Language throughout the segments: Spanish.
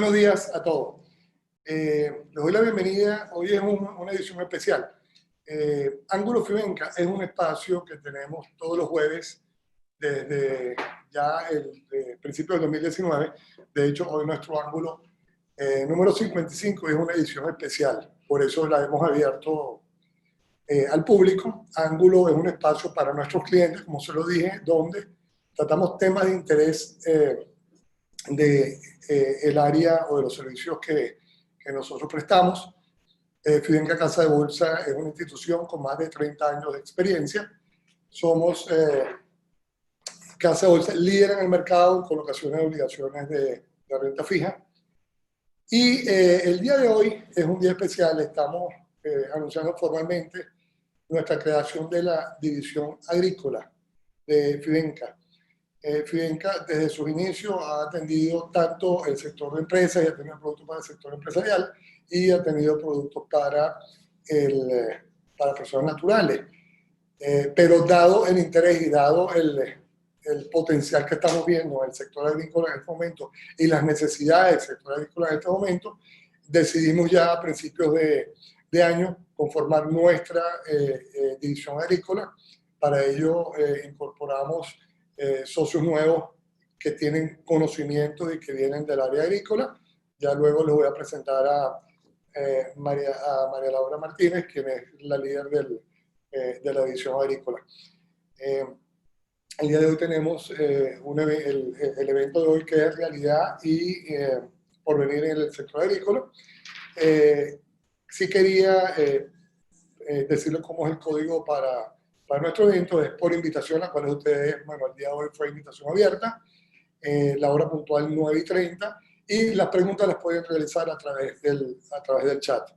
buenos días a todos. Les doy la bienvenida. Hoy es una edición especial. Ángulo Fivenca es un espacio que tenemos todos los jueves desde ya el principio del 2019. De hecho, hoy nuestro ángulo número 55 es una edición especial. Por eso la hemos abierto al público. Ángulo es un espacio para nuestros clientes, como se lo dije, donde tratamos temas de interés el área o de los servicios que nosotros prestamos. Fivenca Casa de Bolsa es una institución con más de 30 años de experiencia. Somos Casa de Bolsa líder en el mercado en colocaciones de obligaciones de renta fija. Y el día de hoy es un día especial. Estamos anunciando formalmente nuestra creación de la división agrícola de Fivenca. Fivenca desde sus inicios ha atendido tanto el sector de empresas y ha tenido productos para el sector empresarial y ha tenido productos para personas naturales. Pero dado el interés y dado el potencial que estamos viendo en el sector agrícola en este momento y las necesidades del sector agrícola en este momento, decidimos ya a principios de año conformar nuestra división agrícola. Para ello incorporamos socios nuevos que tienen conocimientos y que vienen del área agrícola. Ya luego les voy a presentar a María Laura Martínez, quien es la líder de la división agrícola. El día de hoy tenemos el evento de hoy, que es realidad y porvenir en el sector agrícola. Sí quería decirles cómo es el código para nuestro evento. Es por invitación, a cuales ustedes, bueno, el día de hoy fue invitación abierta, la hora puntual 9:30, y las preguntas las pueden realizar a través del chat.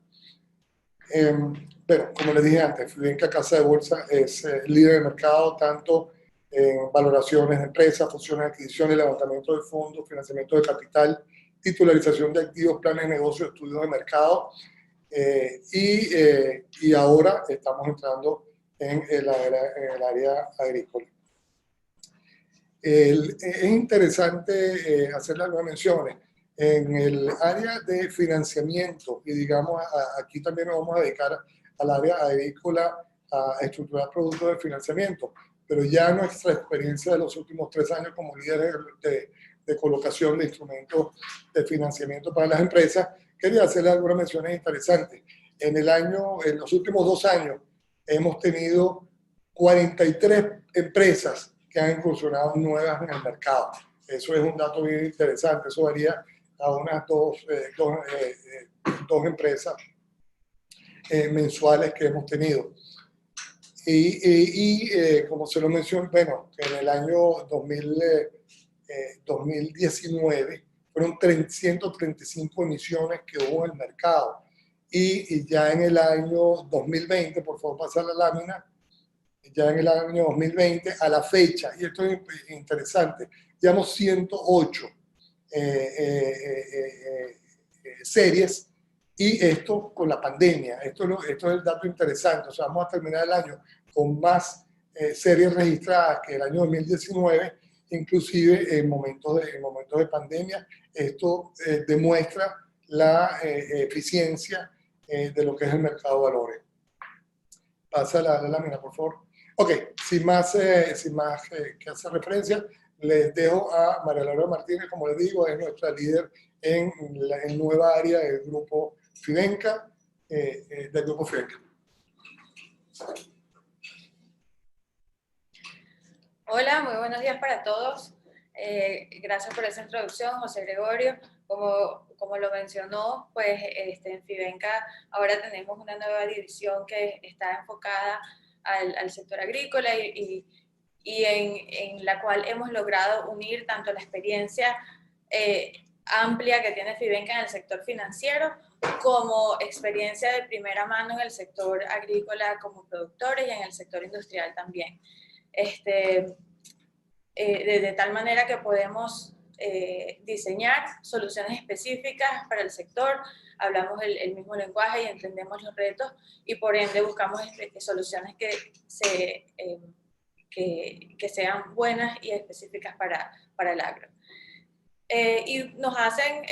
Bueno, como les dije antes, Fivenca Casa de Bolsa es líder de mercado tanto en valoraciones de empresas, fusiones, adquisiciones, levantamiento de fondos, financiamiento de capital, titularización de activos, planes de negocio, estudios de mercado, y ahora estamos entrando en el área agrícola. Es interesante hacer algunas menciones. En el área de financiamiento, y digamos, aquí también nos vamos a dedicar al área agrícola, a estructurar productos de financiamiento, pero ya nuestra experiencia de los últimos 3 años como líderes de colocación de instrumentos de financiamiento para las empresas, quería hacerle algunas menciones interesantes. En los últimos 2 años hemos tenido 43 empresas que han incursionado nuevas en el mercado. Eso es un dato bien interesante. Eso varía a unas dos empresas mensuales que hemos tenido. Y como se lo mencioné, bueno, en el año 2019 fueron 135 emisiones que hubo en el mercado. Y ya en el año 2020, por favor, pasa la lámina, ya en el año 2020 a la fecha, y esto es interesante, llevamos 108 series, y esto con la pandemia. Esto es el dato interesante. O sea, vamos a terminar el año con más series registradas que el año 2019, inclusive en momentos de pandemia. Esto demuestra la eficiencia de lo que es el mercado de valores. Pasa la lámina, por favor. Ok, sin más que hacer referencia, les dejo a María Laura Martínez. Como les digo, es nuestra líder en nueva área del grupo Fivenca, Hola, muy buenos días para todos. Gracias por esa introducción, José Gregorio. Como lo mencionó, pues en Fivenca ahora tenemos una nueva división que está enfocada al sector agrícola y en la cual hemos logrado unir tanto la experiencia amplia que tiene Fivenca en el sector financiero como experiencia de primera mano en el sector agrícola como productores y en el sector industrial también. De tal manera que podemos diseñar soluciones específicas para el sector, hablamos el mismo lenguaje y entendemos los retos, y por ende buscamos soluciones que sean buenas y específicas para el agro. y nos hacen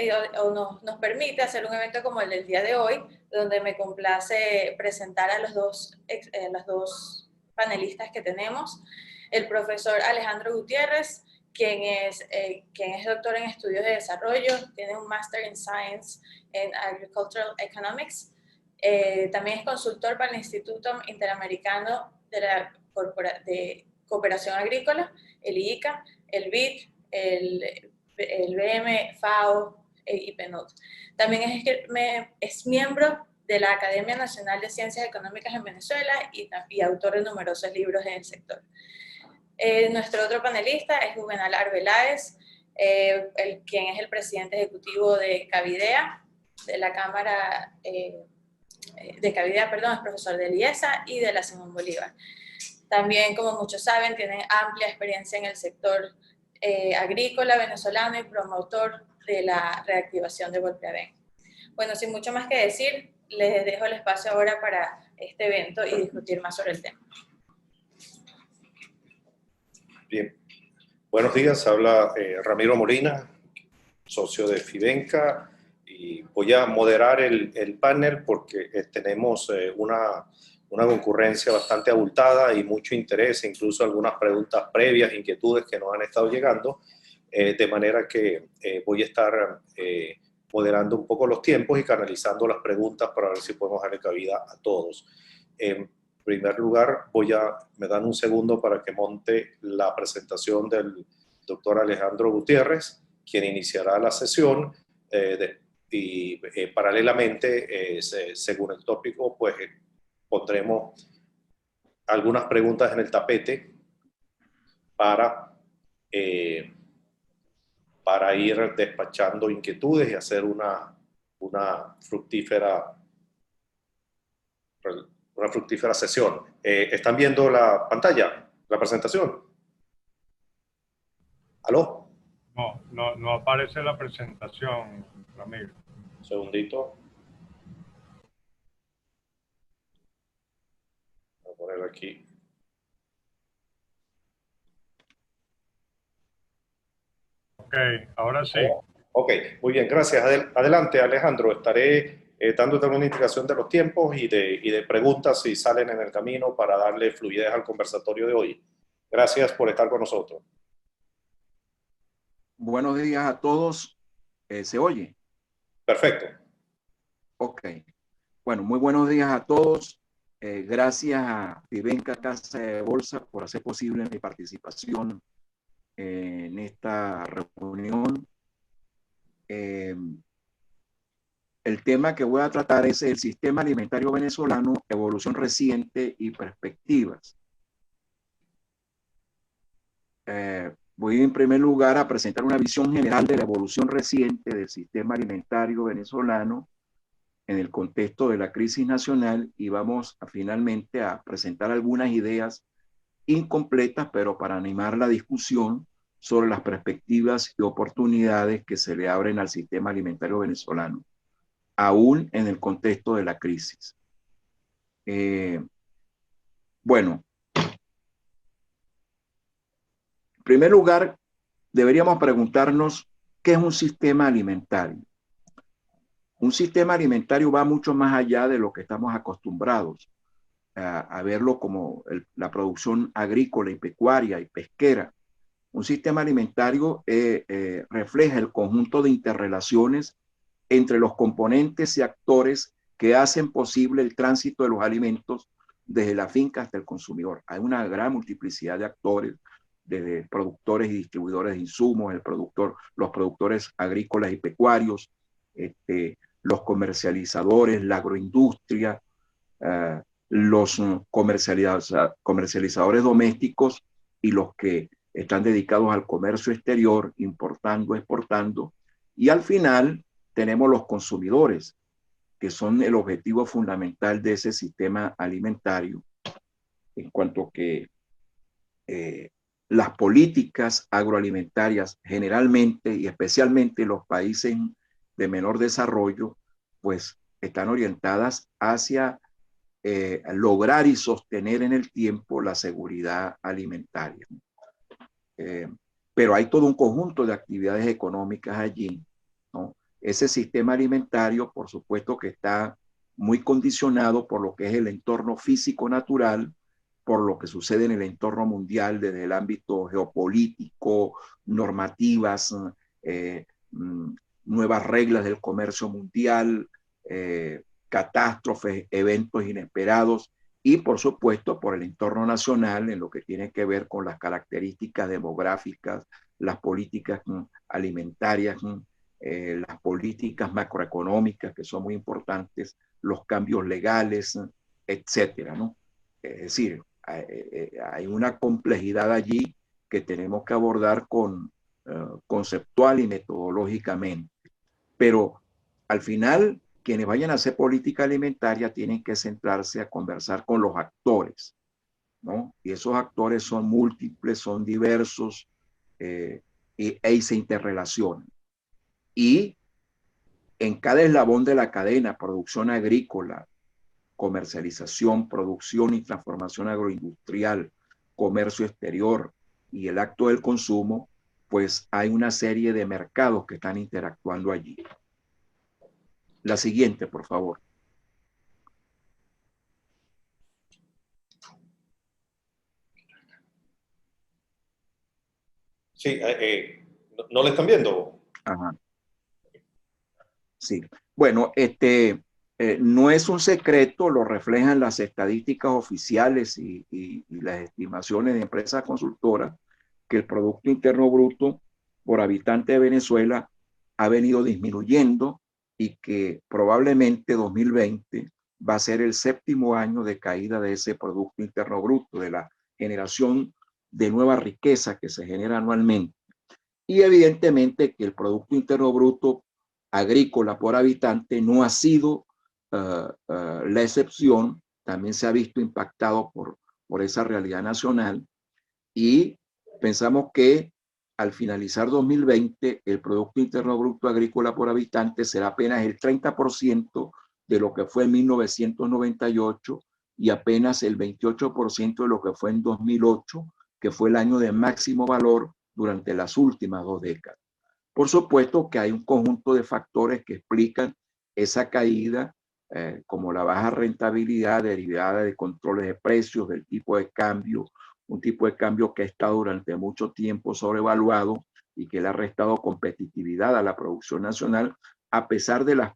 nos permite hacer un evento como el del día de hoy, donde me complace presentar a los dos panelistas que tenemos. El profesor Alejandro Gutiérrez, quien es doctor en estudios de desarrollo, tiene un Master in Science en Agricultural Economics. También es consultor para el Instituto Interamericano de Cooperación Agrícola, el IICA, el BID, el BM, FAO y PNUD. También es miembro de la Academia Nacional de Ciencias Económicas en Venezuela y autor de numerosos libros en el sector. Nuestro otro panelista es Juvenal Arbeláez, quien es el presidente ejecutivo de Cavidea, de la Cámara de Cavidea, perdón, es profesor de IESA y de la Simón Bolívar. También, como muchos saben, tiene amplia experiencia en el sector agrícola venezolano y promotor de la reactivación de Volpiaven. Bueno, sin mucho más que decir, les dejo el espacio ahora para este evento y discutir más sobre el tema. Bien, buenos días, habla Ramiro Molina, socio de Fivenca, y voy a moderar el panel porque tenemos una concurrencia bastante abultada y mucho interés, incluso algunas preguntas previas, inquietudes que nos han estado llegando, de manera que voy a estar moderando un poco los tiempos y canalizando las preguntas para ver si podemos darle cabida a todos. En primer lugar, me dan un segundo para que monte la presentación del doctor Alejandro Gutiérrez, quien iniciará la sesión y paralelamente, según el tópico, pues pondremos algunas preguntas en el tapete para ir despachando inquietudes y hacer una fructífera sesión. ¿Están viendo la pantalla, la presentación? ¿Aló? No aparece la presentación, Ramiro. Un segundito. Voy a poner aquí. Ok, ahora sí. Ok, muy bien, gracias. Adelante, Alejandro. Estaré dándote una indicación de los tiempos y de preguntas si salen en el camino para darle fluidez al conversatorio de hoy. Gracias por estar con nosotros. Buenos días a todos. ¿Se oye? Perfecto. Ok. Bueno, muy buenos días a todos. Gracias a Fivenca Casa de Bolsa por hacer posible mi participación en esta reunión. El tema que voy a tratar es el sistema alimentario venezolano, evolución reciente y perspectivas. Voy en primer lugar a presentar una visión general de la evolución reciente del sistema alimentario venezolano en el contexto de la crisis nacional y vamos finalmente a presentar algunas ideas incompletas, pero para animar la discusión sobre las perspectivas y oportunidades que se le abren al sistema alimentario venezolano, aún en el contexto de la crisis. Bueno, en primer lugar, deberíamos preguntarnos qué es un sistema alimentario. Un sistema alimentario va mucho más allá de lo que estamos acostumbrados a verlo como la producción agrícola y pecuaria y pesquera. Un sistema alimentario refleja el conjunto de interrelaciones entre los componentes y actores que hacen posible el tránsito de los alimentos desde la finca hasta el consumidor. Hay una gran multiplicidad de actores, desde productores y distribuidores de insumos, los productores agrícolas y pecuarios, los comercializadores, la agroindustria, los comercializadores domésticos y los que están dedicados al comercio exterior, importando, exportando. Y al final tenemos los consumidores, que son el objetivo fundamental de ese sistema alimentario, en cuanto que las políticas agroalimentarias generalmente y especialmente los países de menor desarrollo, pues están orientadas hacia lograr y sostener en el tiempo la seguridad alimentaria. pero hay todo un conjunto de actividades económicas allí, ¿no? Ese sistema alimentario, por supuesto que está muy condicionado por lo que es el entorno físico natural, por lo que sucede en el entorno mundial desde el ámbito geopolítico, normativas, eh, nuevas reglas del comercio mundial, catástrofes, eventos inesperados y por supuesto por el entorno nacional en lo que tiene que ver con las características demográficas, las políticas alimentarias, las políticas macroeconómicas que son muy importantes, los cambios legales, etcétera, ¿no? Es decir, hay una complejidad allí que tenemos que abordar conceptual y metodológicamente. Pero al final, quienes vayan a hacer política alimentaria tienen que centrarse a conversar con los actores, ¿no? Y esos actores son múltiples, son diversos y se interrelacionan. Y en cada eslabón de la cadena, producción agrícola, comercialización, producción y transformación agroindustrial, comercio exterior y el acto del consumo, pues hay una serie de mercados que están interactuando allí. La siguiente, por favor. Sí, ¿no le están viendo? Ajá. Sí. Bueno, no es un secreto, lo reflejan las estadísticas oficiales y las estimaciones de empresas consultoras, que el Producto Interno Bruto por habitante de Venezuela ha venido disminuyendo y que probablemente 2020 va a ser el 7º año de caída de ese Producto Interno Bruto, de la generación de nueva riqueza que se genera anualmente. Y evidentemente que el Producto Interno Bruto agrícola por habitante no ha sido la excepción, también se ha visto impactado por esa realidad nacional y pensamos que al finalizar 2020 el Producto Interno Bruto agrícola por habitante será apenas el 30% de lo que fue en 1998 y apenas el 28% de lo que fue en 2008, que fue el año de máximo valor durante las últimas 2 décadas. Por supuesto que hay un conjunto de factores que explican esa caída, como la baja rentabilidad derivada de controles de precios, del tipo de cambio, un tipo de cambio que ha estado durante mucho tiempo sobrevaluado y que le ha restado competitividad a la producción nacional, a pesar de las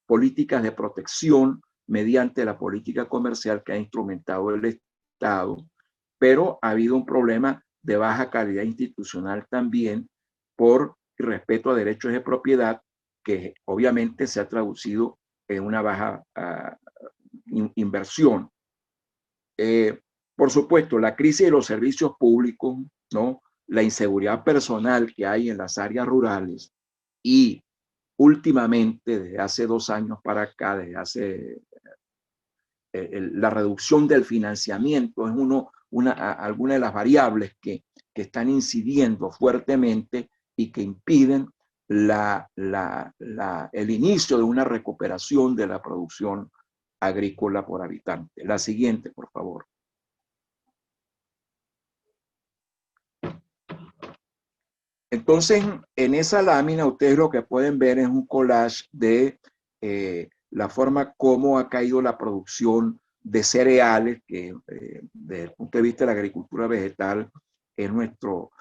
políticas de protección mediante la política comercial que ha instrumentado el Estado, pero ha habido un problema de baja calidad institucional también por respeto a derechos de propiedad, que obviamente se ha traducido en una baja inversión. Por supuesto, la crisis de los servicios públicos, ¿no? La inseguridad personal que hay en las áreas rurales y últimamente, desde hace 2 años para acá, desde hace la reducción del financiamiento es alguna de las variables que están incidiendo fuertemente y que impiden el inicio de una recuperación de la producción agrícola por habitante. La siguiente, por favor. Entonces, en esa lámina, ustedes lo que pueden ver es un collage de la forma como ha caído la producción de cereales, que desde el punto de vista de la agricultura vegetal es nuestro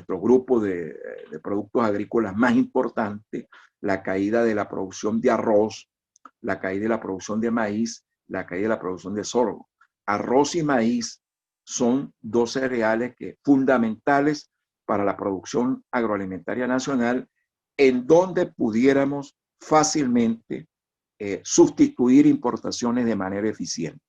grupo de productos agrícolas más importante, la caída de la producción de arroz, la caída de la producción de maíz, la caída de la producción de sorgo. Arroz y maíz son 2 cereales fundamentales para la producción agroalimentaria nacional, en donde pudiéramos fácilmente sustituir importaciones de manera eficiente.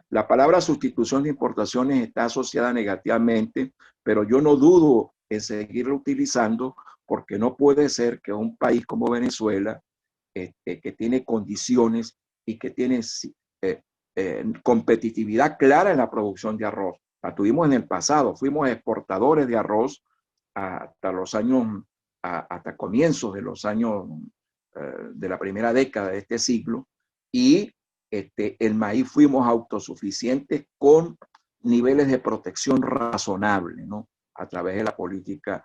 La palabra sustitución de importaciones está asociada negativamente, pero yo no dudo en seguirla utilizando porque no puede ser que un país como Venezuela, que tiene condiciones y que tiene competitividad clara en la producción de arroz. La tuvimos en el pasado, fuimos exportadores de arroz hasta los años, hasta comienzos de los años de la primera década de este siglo, y el maíz fuimos autosuficientes con niveles de protección razonable, ¿no? A través de la política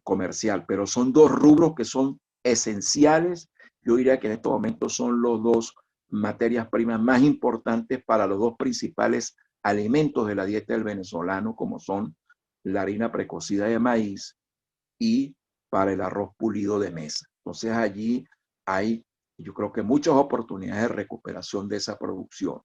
comercial, pero son dos rubros que son esenciales. Yo diría que en estos momentos son los dos materias primas más importantes para los dos principales alimentos de la dieta del venezolano, como son la harina precocida de maíz y para el arroz pulido de mesa. Entonces allí hay, yo creo que muchas oportunidades de recuperación de esa producción.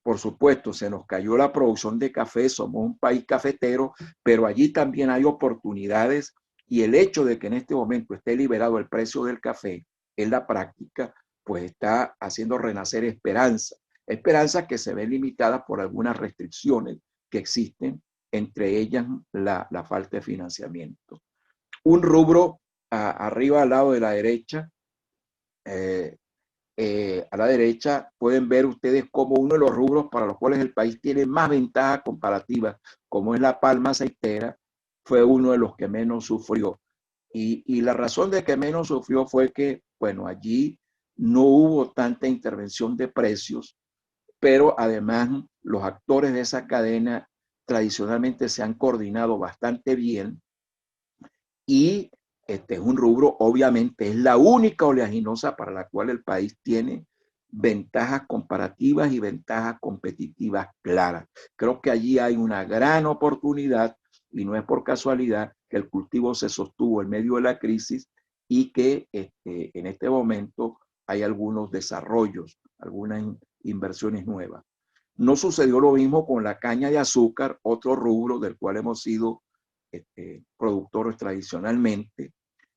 Por supuesto, se nos cayó la producción de café, somos un país cafetero, pero allí también hay oportunidades y el hecho de que en este momento esté liberado el precio del café en la práctica, pues está haciendo renacer esperanza. Esperanza que se ve limitada por algunas restricciones que existen, entre ellas la falta de financiamiento. Un rubro arriba al lado de la derecha, a la derecha pueden ver ustedes como uno de los rubros para los cuales el país tiene más ventaja comparativa, como es la palma aceitera, fue uno de los que menos sufrió. Y la razón de que menos sufrió fue que, bueno, allí no hubo tanta intervención de precios, pero además los actores de esa cadena tradicionalmente se han coordinado bastante bien y este es un rubro, obviamente, es la única oleaginosa para la cual el país tiene ventajas comparativas y ventajas competitivas claras. Creo que allí hay una gran oportunidad y no es por casualidad que el cultivo se sostuvo en medio de la crisis y que en este momento hay algunos desarrollos, algunas inversiones nuevas. No sucedió lo mismo con la caña de azúcar, otro rubro del cual hemos sido productores tradicionalmente.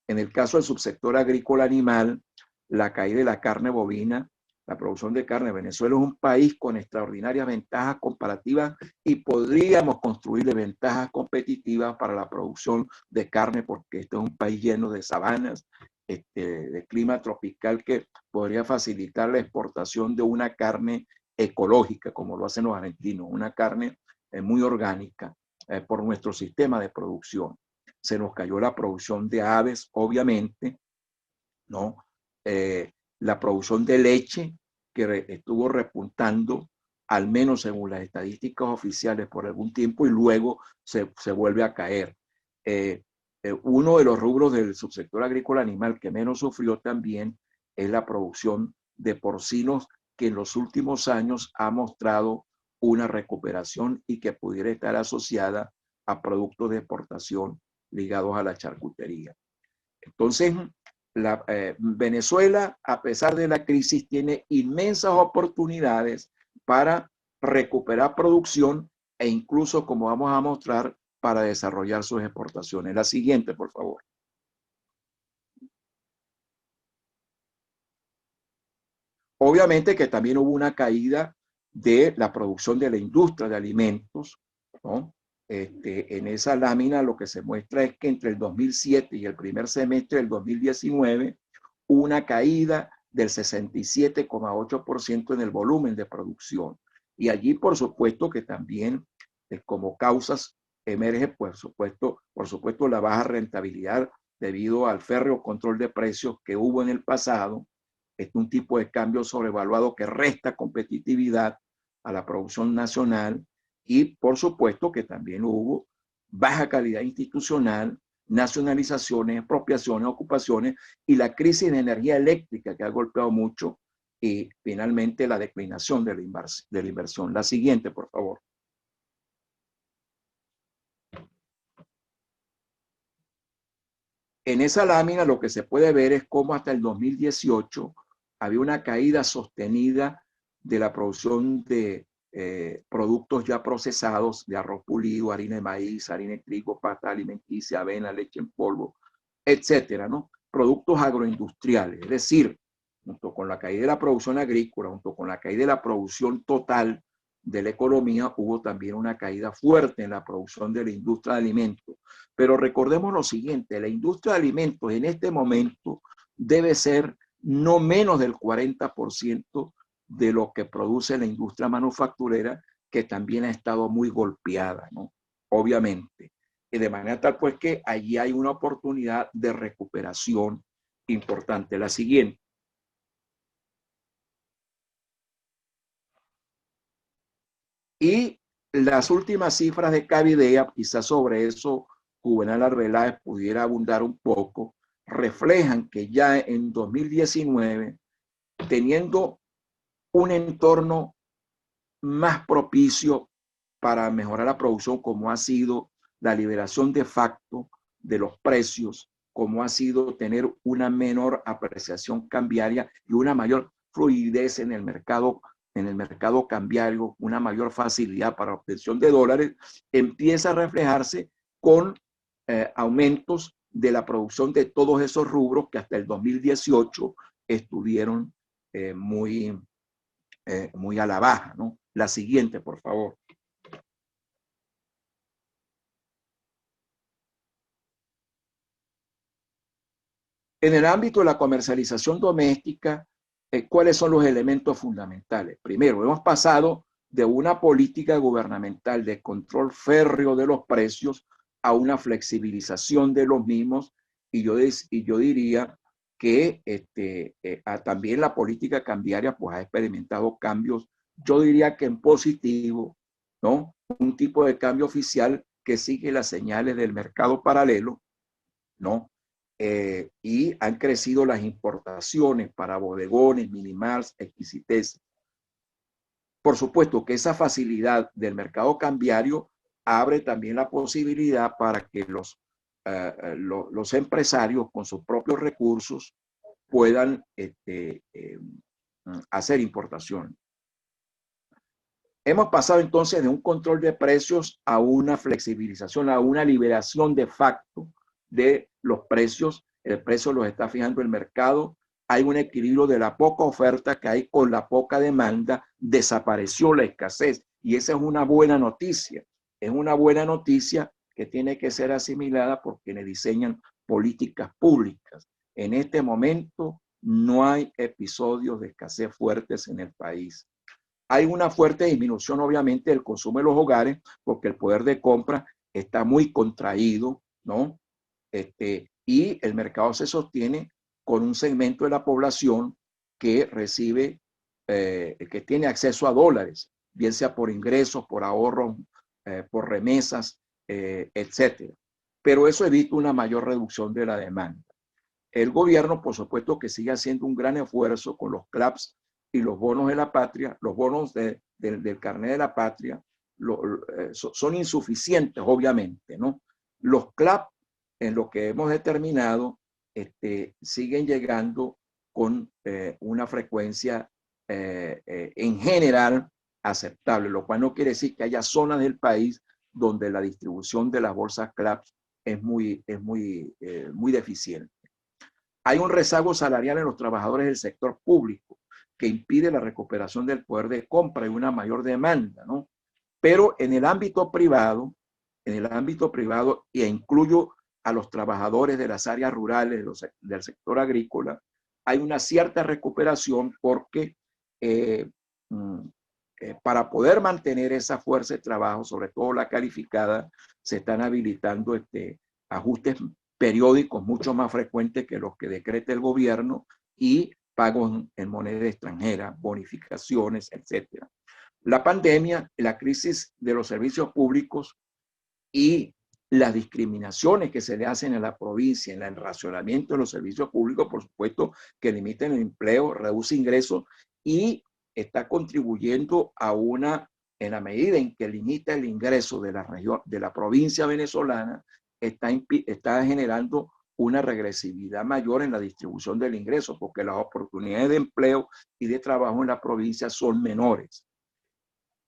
En el caso del subsector agrícola animal, la caída de la carne bovina, la producción de carne. Venezuela es un país con extraordinarias ventajas comparativas y podríamos construirle ventajas competitivas para la producción de carne porque este es un país lleno de sabanas, de clima tropical que podría facilitar la exportación de una carne ecológica, como lo hacen los argentinos, una carne muy orgánica por nuestro sistema de producción. Se nos cayó la producción de aves, obviamente, ¿no? La producción de leche, que estuvo repuntando, al menos según las estadísticas oficiales, por algún tiempo y luego se vuelve a caer. Uno de los rubros del subsector agrícola animal que menos sufrió también es la producción de porcinos, que en los últimos años ha mostrado una recuperación y que pudiera estar asociada a productos de exportación ligados a la charcutería. Entonces, Venezuela, a pesar de la crisis, tiene inmensas oportunidades para recuperar producción e incluso, como vamos a mostrar, para desarrollar sus exportaciones. La siguiente, por favor. Obviamente que también hubo una caída de la producción de la industria de alimentos, ¿no? En esa lámina lo que se muestra es que entre el 2007 y el primer semestre del 2019 hubo una caída del 67,8% en el volumen de producción. Y allí, por supuesto, que también como causas emerge, por supuesto, la baja rentabilidad debido al férreo control de precios que hubo en el pasado. Es un tipo de cambio sobrevaluado que resta competitividad a la producción nacional y por supuesto que también hubo baja calidad institucional, nacionalizaciones, expropiaciones, ocupaciones y la crisis de energía eléctrica que ha golpeado mucho y finalmente la declinación de la inversión. La siguiente, por favor. En esa lámina lo que se puede ver es cómo hasta el 2018 había una caída sostenida de la producción de productos ya procesados, de arroz pulido, harina de maíz, harina de trigo, pasta alimenticia, avena, leche en polvo, etcétera, ¿no? Productos agroindustriales, es decir, junto con la caída de la producción agrícola, junto con la caída de la producción total de la economía, hubo también una caída fuerte en la producción de la industria de alimentos. Pero recordemos lo siguiente, la industria de alimentos en este momento debe ser no menos del 40% de lo que produce la industria manufacturera, que también ha estado muy golpeada, ¿no? Obviamente. Y de manera tal pues que allí hay una oportunidad de recuperación importante. La siguiente. Y las últimas cifras de Cavidea, quizás sobre eso Juvenal Arbeláez pudiera abundar un poco, reflejan que ya en 2019, teniendo un entorno más propicio para mejorar la producción, como ha sido la liberación de facto de los precios, como ha sido tener una menor apreciación cambiaria y una mayor fluidez en el mercado cambiario, una mayor facilidad para obtención de dólares, empieza a reflejarse con aumentos de la producción de todos esos rubros que hasta el 2018 estuvieron muy a la baja, ¿no? La siguiente, por favor. En el ámbito de la comercialización doméstica, ¿cuáles son los elementos fundamentales? Primero, hemos pasado de una política gubernamental de control férreo de los precios a una flexibilización de los mismos, y yo diría que también la política cambiaria pues, ha experimentado cambios, yo diría que en positivo, ¿no? Un tipo de cambio oficial que sigue las señales del mercado paralelo, ¿no? Y han crecido las importaciones para bodegones, minimals, exquisitez. Por supuesto que esa facilidad del mercado cambiario abre también la posibilidad para que los empresarios con sus propios recursos puedan hacer importación. Hemos pasado entonces de un control de precios a una flexibilización, a una liberación de facto de los precios. El precio los está fijando el mercado. Hay un equilibrio de la poca oferta que hay con la poca demanda. Desapareció la escasez y esa es una buena noticia. Es una buena noticia que tiene que ser asimilada por quienes diseñan políticas públicas. En este momento no hay episodios de escasez fuertes en el país. Hay una fuerte disminución, obviamente, del consumo de los hogares, porque el poder de compra está muy contraído, ¿no? Y el mercado se sostiene con un segmento de la población que recibe, que tiene acceso a dólares, bien sea por ingresos, por ahorros, por remesas, etcétera. Pero eso evita una mayor reducción de la demanda. El gobierno, por supuesto, que sigue haciendo un gran esfuerzo con los CLAPS y los bonos de la patria, los bonos del carnet de la patria, son insuficientes, obviamente, ¿no? Los CLAP, en lo que hemos determinado, siguen llegando con una frecuencia en general aceptable, lo cual no quiere decir que haya zonas del país donde la distribución de las bolsas CLAPS es muy deficiente. Hay un rezago salarial en los trabajadores del sector público que impide la recuperación del poder de compra y una mayor demanda, ¿no? Pero en el ámbito privado, e incluyo a los trabajadores de las áreas rurales, del sector agrícola, hay una cierta recuperación porque para poder mantener esa fuerza de trabajo, sobre todo la calificada, se están habilitando ajustes periódicos mucho más frecuentes que los que decreta el gobierno y pagos en moneda extranjera, bonificaciones, etc. La pandemia, la crisis de los servicios públicos y las discriminaciones que se le hacen a la provincia en el racionamiento de los servicios públicos, por supuesto, que limitan el empleo, reduce ingresos y está contribuyendo a en la medida en que limita el ingreso de la región, de la provincia venezolana, está generando una regresividad mayor en la distribución del ingreso, porque las oportunidades de empleo y de trabajo en la provincia son menores.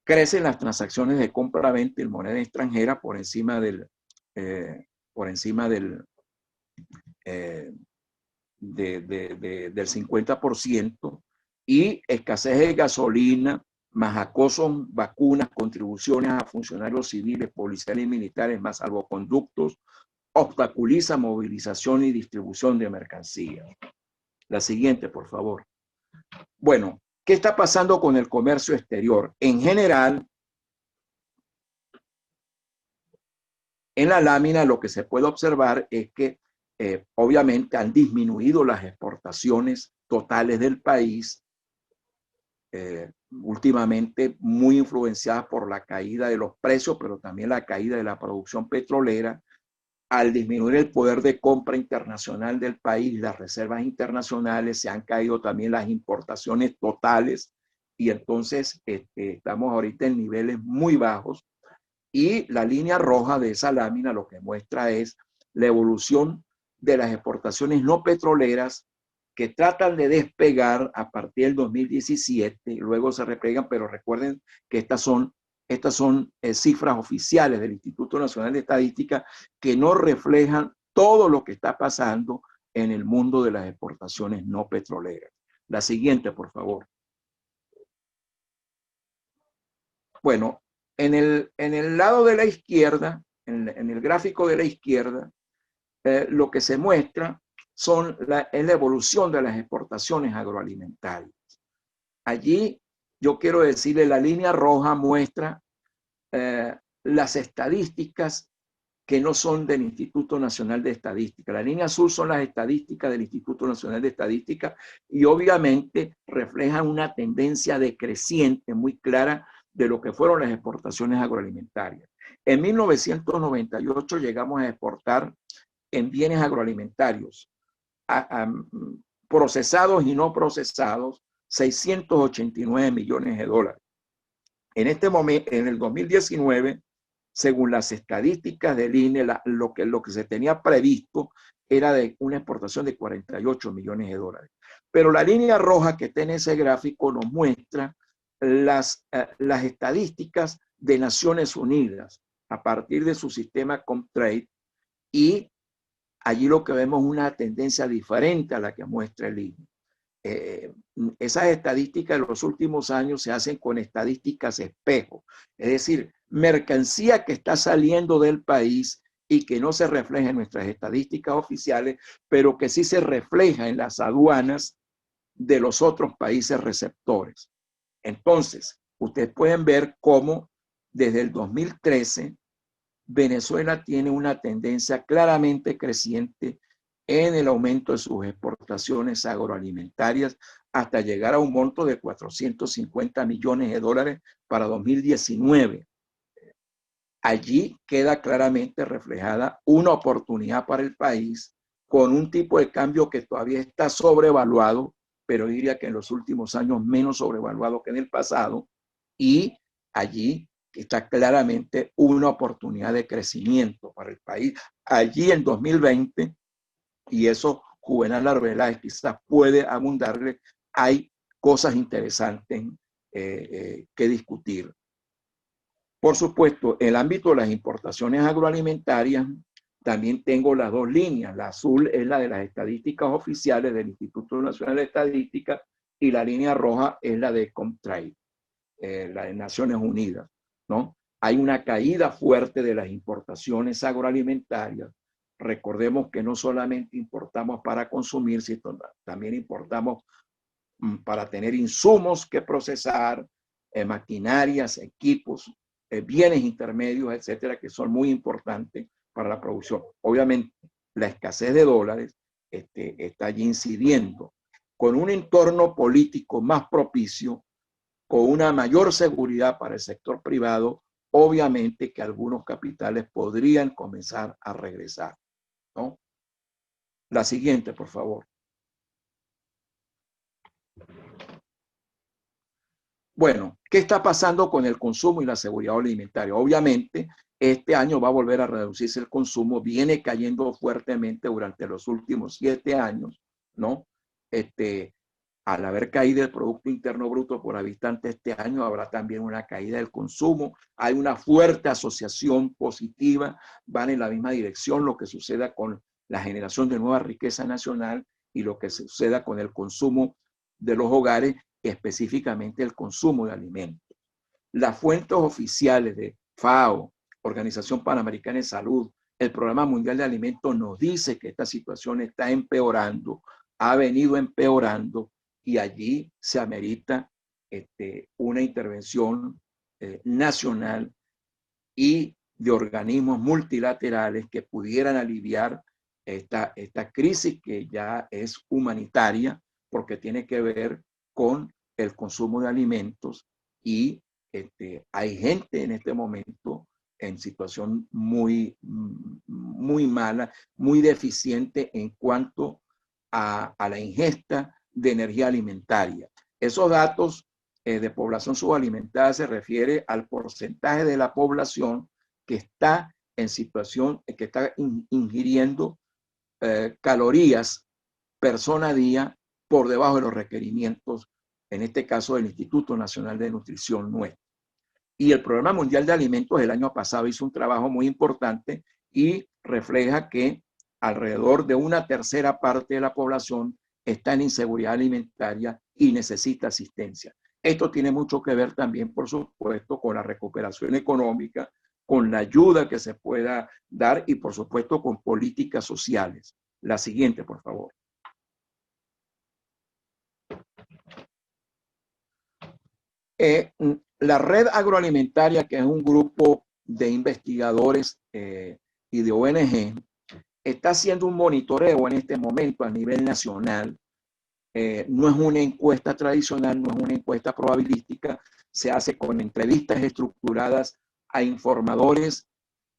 Crecen las transacciones de compra-venta en moneda extranjera por encima del 50%, y escasez de gasolina, más acoso, vacunas, contribuciones a funcionarios civiles, policiales y militares, más salvoconductos, obstaculiza movilización y distribución de mercancías. La siguiente, por favor. Bueno, ¿qué está pasando con el comercio exterior? En general, en la lámina lo que se puede observar es que obviamente han disminuido las exportaciones totales del país, últimamente muy influenciadas por la caída de los precios, pero también la caída de la producción petrolera, al disminuir el poder de compra internacional del país, las reservas internacionales, se han caído también las importaciones totales y entonces estamos ahorita en niveles muy bajos y la línea roja de esa lámina lo que muestra es la evolución de las exportaciones no petroleras que tratan de despegar a partir del 2017 y luego se replegan, pero recuerden que estas son cifras oficiales del Instituto Nacional de Estadística que no reflejan todo lo que está pasando en el mundo de las exportaciones no petroleras. La siguiente, por favor. Bueno, en el lado de la izquierda, en el gráfico de la izquierda, lo que se muestra es la evolución de las exportaciones agroalimentarias. Allí yo quiero decirle, la línea roja muestra las estadísticas que no son del Instituto Nacional de Estadística. La línea azul son las estadísticas del Instituto Nacional de Estadística y obviamente reflejan una tendencia decreciente muy clara de lo que fueron las exportaciones agroalimentarias. En 1998 llegamos a exportar en bienes agroalimentarios procesados y no procesados 689 millones de dólares. En este momento, en el 2019, según las estadísticas del INE, lo que se tenía previsto era de una exportación de 48 millones de dólares. Pero la línea roja que está en ese gráfico nos muestra las estadísticas de Naciones Unidas a partir de su sistema Comtrade y allí lo que vemos es una tendencia diferente a la que muestra el INE. Esas estadísticas de los últimos años se hacen con estadísticas espejo, es decir, mercancía que está saliendo del país y que no se refleja en nuestras estadísticas oficiales, pero que sí se refleja en las aduanas de los otros países receptores. Entonces, ustedes pueden ver cómo desde el 2013 Venezuela tiene una tendencia claramente creciente en el aumento de sus exportaciones agroalimentarias hasta llegar a un monto de 450 millones de dólares para 2019. Allí queda claramente reflejada una oportunidad para el país con un tipo de cambio que todavía está sobrevaluado, pero diría que en los últimos años menos sobrevaluado que en el pasado, y allí está claramente una oportunidad de crecimiento para el país. Allí en 2020, y eso Juvenal Arbeláez quizás puede abundarle, hay cosas interesantes que discutir. Por supuesto, en el ámbito de las importaciones agroalimentarias, también tengo las dos líneas. La azul es la de las estadísticas oficiales del Instituto Nacional de Estadística y la línea roja es la de Comtrade, la de Naciones Unidas, ¿no? Hay una caída fuerte de las importaciones agroalimentarias. Recordemos que no solamente importamos para consumir, sino también importamos para tener insumos que procesar, maquinarias, equipos, bienes intermedios, etcétera, que son muy importantes para la producción. Obviamente, la escasez de dólares está allí incidiendo. Con un entorno político más propicio, con una mayor seguridad para el sector privado, obviamente que algunos capitales podrían comenzar a regresar, ¿no? La siguiente, por favor. Bueno, ¿qué está pasando con el consumo y la seguridad alimentaria? Obviamente, este año va a volver a reducirse el consumo, viene cayendo fuertemente durante los últimos 7 años, ¿no? Al haber caído el Producto Interno Bruto por habitante este año, habrá también una caída del consumo. Hay una fuerte asociación positiva, van en la misma dirección lo que suceda con la generación de nueva riqueza nacional y lo que suceda con el consumo de los hogares, específicamente el consumo de alimentos. Las fuentes oficiales de FAO, Organización Panamericana de Salud, el Programa Mundial de Alimentos nos dice que esta situación está empeorando, ha venido empeorando y allí se amerita una intervención nacional y de organismos multilaterales que pudieran aliviar esta crisis que ya es humanitaria porque tiene que ver con el consumo de alimentos y hay gente en este momento en situación muy muy mala, muy deficiente en cuanto a la ingesta de energía alimentaria. Esos datos de población subalimentada se refiere al porcentaje de la población que está en situación, que está ingiriendo calorías persona día por debajo de los requerimientos, en este caso del Instituto Nacional de Nutrición nuestro. Y el Programa Mundial de Alimentos el año pasado hizo un trabajo muy importante y refleja que alrededor de una tercera parte de la población está en inseguridad alimentaria y necesita asistencia. Esto tiene mucho que ver también, por supuesto, con la recuperación económica, con la ayuda que se pueda dar y, por supuesto, con políticas sociales. La siguiente, por favor. La Red Agroalimentaria, que es un grupo de investigadores y de ONG, está haciendo un monitoreo en este momento a nivel nacional. No es una encuesta tradicional, no es una encuesta probabilística, se hace con entrevistas estructuradas a informadores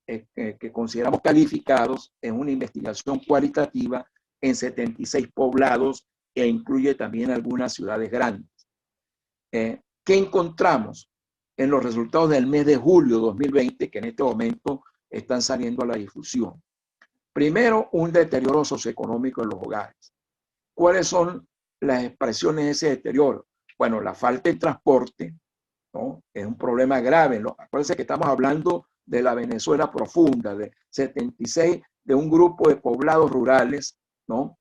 que consideramos calificados. Es una investigación cualitativa en 76 poblados e incluye también algunas ciudades grandes. ¿Qué encontramos en los resultados del mes de julio de 2020, que en este momento están saliendo a la difusión? Primero, un deterioro socioeconómico en los hogares. ¿Cuáles son las expresiones de ese deterioro? Bueno, la falta de transporte, ¿no? Es un problema grave. Acuérdense que estamos hablando de la Venezuela profunda, de 76, de un grupo de poblados rurales, ¿no?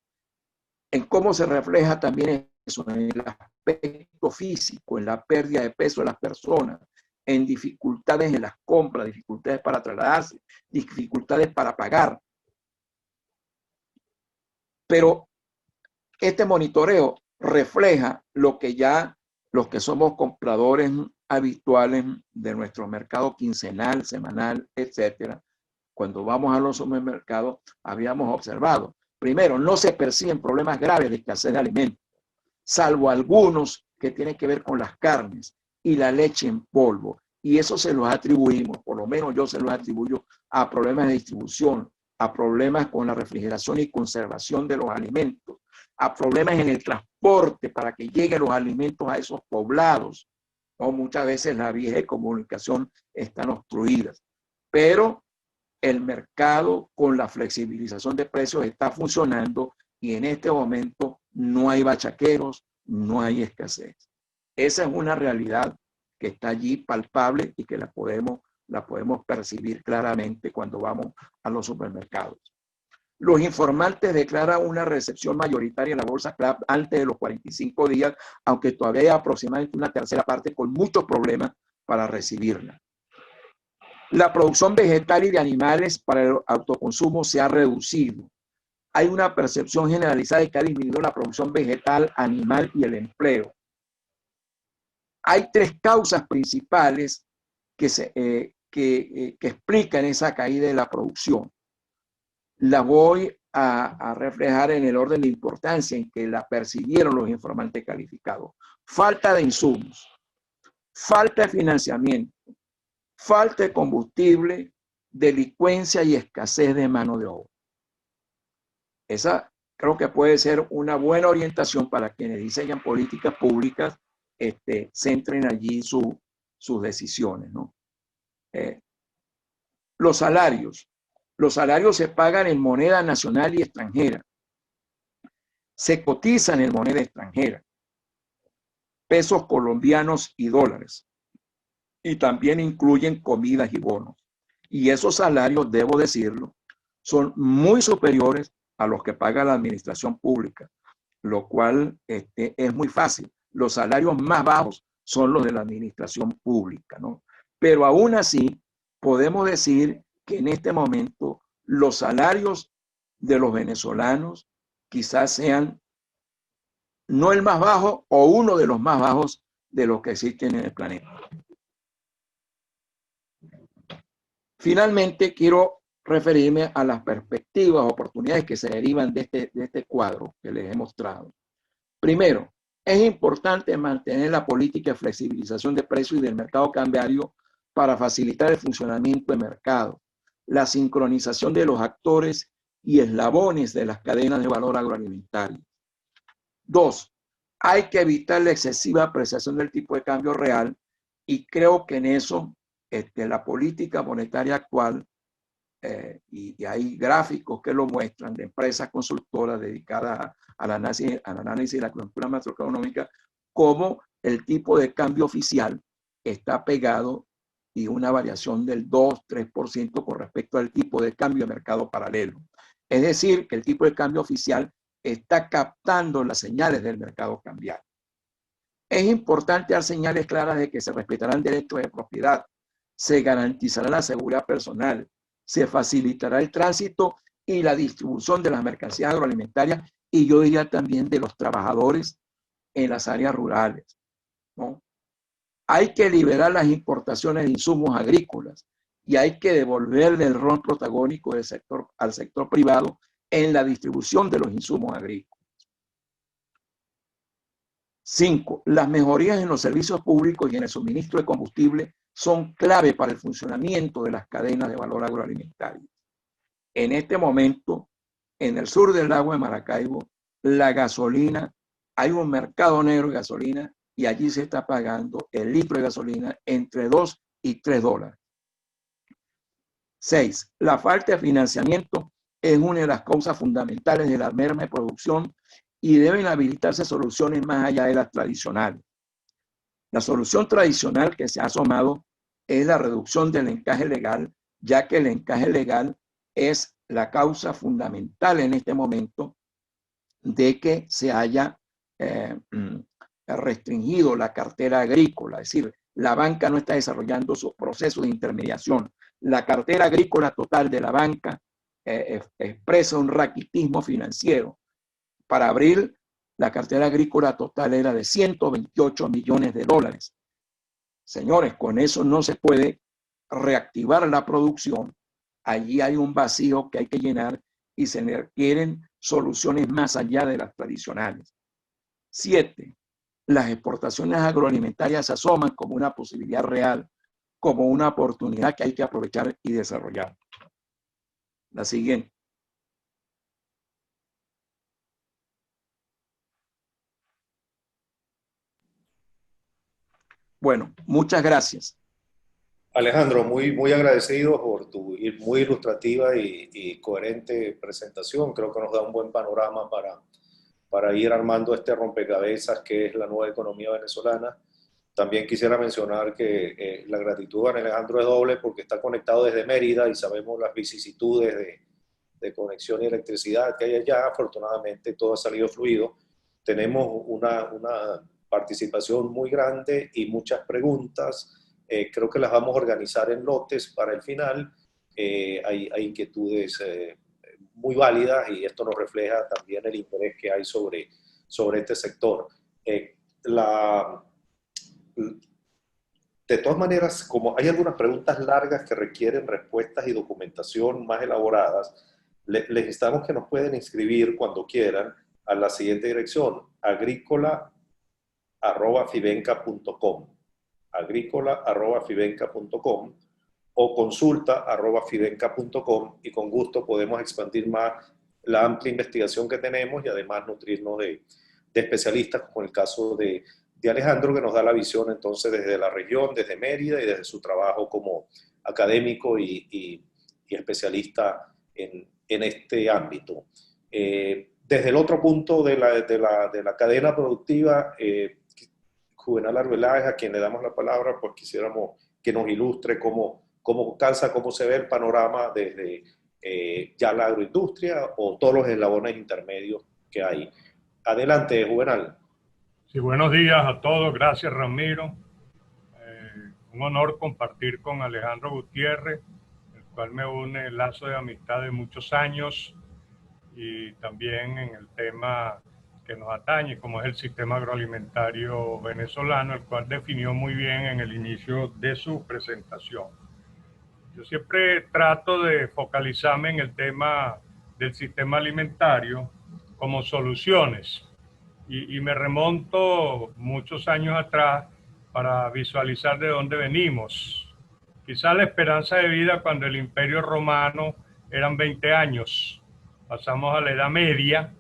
En cómo se refleja también eso, en el aspecto físico, en la pérdida de peso de las personas, en dificultades en las compras, dificultades para trasladarse, dificultades para pagar. Pero este monitoreo refleja lo que ya los que somos compradores habituales de nuestro mercado quincenal, semanal, etcétera, cuando vamos a los supermercados, habíamos observado. Primero, no se perciben problemas graves de escasez de alimentos, salvo algunos que tienen que ver con las carnes y la leche en polvo. Y eso se los atribuimos, por lo menos yo se los atribuyo a problemas de distribución, a problemas con la refrigeración y conservación de los alimentos, a problemas en el transporte para que lleguen los alimentos a esos poblados. ¿No? Muchas veces las vías de comunicación están obstruidas, pero el mercado con la flexibilización de precios está funcionando y en este momento no hay bachaqueros, no hay escasez. Esa es una realidad que está allí palpable y que la podemos percibir claramente cuando vamos a los supermercados. Los informantes declaran una recepción mayoritaria en la bolsa CLAP antes de los 45 días, aunque todavía hay aproximadamente una tercera parte con muchos problemas para recibirla. La producción vegetal y de animales para el autoconsumo se ha reducido. Hay una percepción generalizada de que ha disminuido la producción vegetal, animal y el empleo. Hay tres causas principales que explican esa caída de la producción. La voy a reflejar en el orden de importancia en que la percibieron los informantes calificados. Falta de insumos, falta de financiamiento, falta de combustible, delincuencia y escasez de mano de obra. Esa creo que puede ser una buena orientación para quienes diseñan políticas públicas, centren allí sus decisiones, ¿no? Los salarios se pagan en moneda nacional y extranjera. Se cotizan en moneda extranjera, pesos colombianos y dólares. Y también incluyen comidas y bonos. Y esos salarios, debo decirlo, son muy superiores a los que paga la administración pública, lo cual es muy fácil. Los salarios más bajos son los de la administración pública, ¿no? Pero aún así, podemos decir que en este momento los salarios de los venezolanos quizás sean no el más bajo o uno de los más bajos de los que existen en el planeta. Finalmente, quiero referirme a las perspectivas, oportunidades que se derivan de este cuadro que les he mostrado. Primero, es importante mantener la política de flexibilización de precios y del mercado cambiario para facilitar el funcionamiento del mercado. la sincronización de los actores y eslabones de las cadenas de valor agroalimentario. 2, hay que evitar la excesiva apreciación del tipo de cambio real, y creo que en eso la política monetaria actual, y hay gráficos que lo muestran de empresas consultoras dedicadas al análisis de la coyuntura macroeconómica, como el tipo de cambio oficial está pegado y una variación del 2-3% con respecto al tipo de cambio de mercado paralelo. Es decir, que el tipo de cambio oficial está captando las señales del mercado cambiario. Es importante dar señales claras de que se respetarán derechos de propiedad, se garantizará la seguridad personal, se facilitará el tránsito y la distribución de las mercancías agroalimentarias, y yo diría también de los trabajadores en las áreas rurales, ¿no? Hay que liberar las importaciones de insumos agrícolas y hay que devolverle el rol protagónico del sector, al sector privado en la distribución de los insumos agrícolas. 5. Las mejorías en los servicios públicos y en el suministro de combustible son clave para el funcionamiento de las cadenas de valor agroalimentario. En este momento, en el sur del lago de Maracaibo, la gasolina, hay un mercado negro de gasolina y allí se está pagando el litro de gasolina entre 2 y 3 dólares. 6. La falta de financiamiento es una de las causas fundamentales de la merma de producción y deben habilitarse soluciones más allá de las tradicionales. La solución tradicional que se ha asomado es la reducción del encaje legal, ya que el encaje legal es la causa fundamental en este momento de que se haya restringido la cartera agrícola, es decir, la banca no está desarrollando su proceso de intermediación. La cartera agrícola total de la banca expresa un raquitismo financiero. Para abril, la cartera agrícola total era de 128 millones de dólares. Señores, con eso no se puede reactivar la producción. Allí hay un vacío que hay que llenar y se requieren soluciones más allá de las tradicionales. 7. Las exportaciones agroalimentarias se asoman como una posibilidad real, como una oportunidad que hay que aprovechar y desarrollar. La siguiente. Bueno, muchas gracias. Alejandro, muy agradecido por tu muy ilustrativa y coherente presentación. Creo que nos da un buen panorama para ir armando este rompecabezas que es la nueva economía venezolana. También quisiera mencionar que la gratitud a Alejandro es doble porque está conectado desde Mérida y sabemos las vicisitudes de conexión y electricidad que hay allá. Afortunadamente todo ha salido fluido. Tenemos una participación muy grande y muchas preguntas. Creo que las vamos a organizar en lotes para el final. Hay inquietudes muy válidas y esto nos refleja también el interés que hay sobre este sector. De todas maneras, como hay algunas preguntas largas que requieren respuestas y documentación más elaboradas, les instamos que nos pueden inscribir cuando quieran a la siguiente dirección: agrícola@fivenca.com, agrícola@fivenca.com o consulta@fivenca.com, y con gusto podemos expandir más la amplia investigación que tenemos y además nutrirnos de especialistas, como el caso de Alejandro, que nos da la visión entonces desde la región, desde Mérida y desde su trabajo como académico y especialista en este ámbito. Desde el otro punto de la cadena productiva, Juvenal Arbeláez, a quien le damos la palabra, pues quisiéramos que nos ilustre cómo calza, cómo se ve el panorama desde ya la agroindustria o todos los eslabones intermedios que hay. Adelante, Juvenal. Sí, buenos días a todos. Gracias, Ramiro. Un honor compartir con Alejandro Gutiérrez, el cual me une el lazo de amistad de muchos años y también en el tema que nos atañe, como es el sistema agroalimentario venezolano, el cual definió muy bien en el inicio de su presentación. Yo siempre trato de focalizarme en el tema del sistema alimentario como soluciones y me remonto muchos años atrás para visualizar de dónde venimos. Quizá la esperanza de vida cuando el Imperio Romano eran 20 años. Pasamos a la Edad Media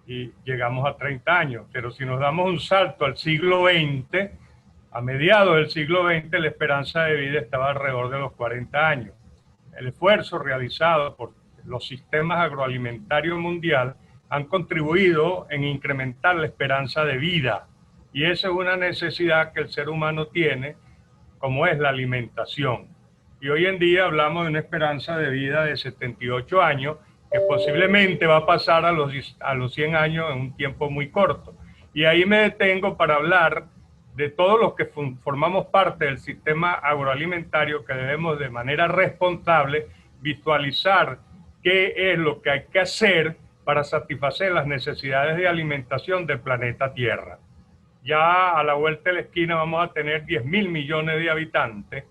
y llegamos a 30 años. Pero si nos damos un salto al siglo XX, a mediados del siglo XX la esperanza de vida estaba alrededor de los 40 años. El esfuerzo realizado por los sistemas agroalimentarios mundial han contribuido en incrementar la esperanza de vida. Y esa es una necesidad que el ser humano tiene, como es la alimentación. Y hoy en día hablamos de una esperanza de vida de 78 años, que posiblemente va a pasar a los 100 años en un tiempo muy corto. Y ahí me detengo para hablar de todos los que formamos parte del sistema agroalimentario, que debemos de manera responsable visualizar qué es lo que hay que hacer para satisfacer las necesidades de alimentación del planeta Tierra. Ya a la vuelta de la esquina vamos a tener 10.000 millones de habitantes.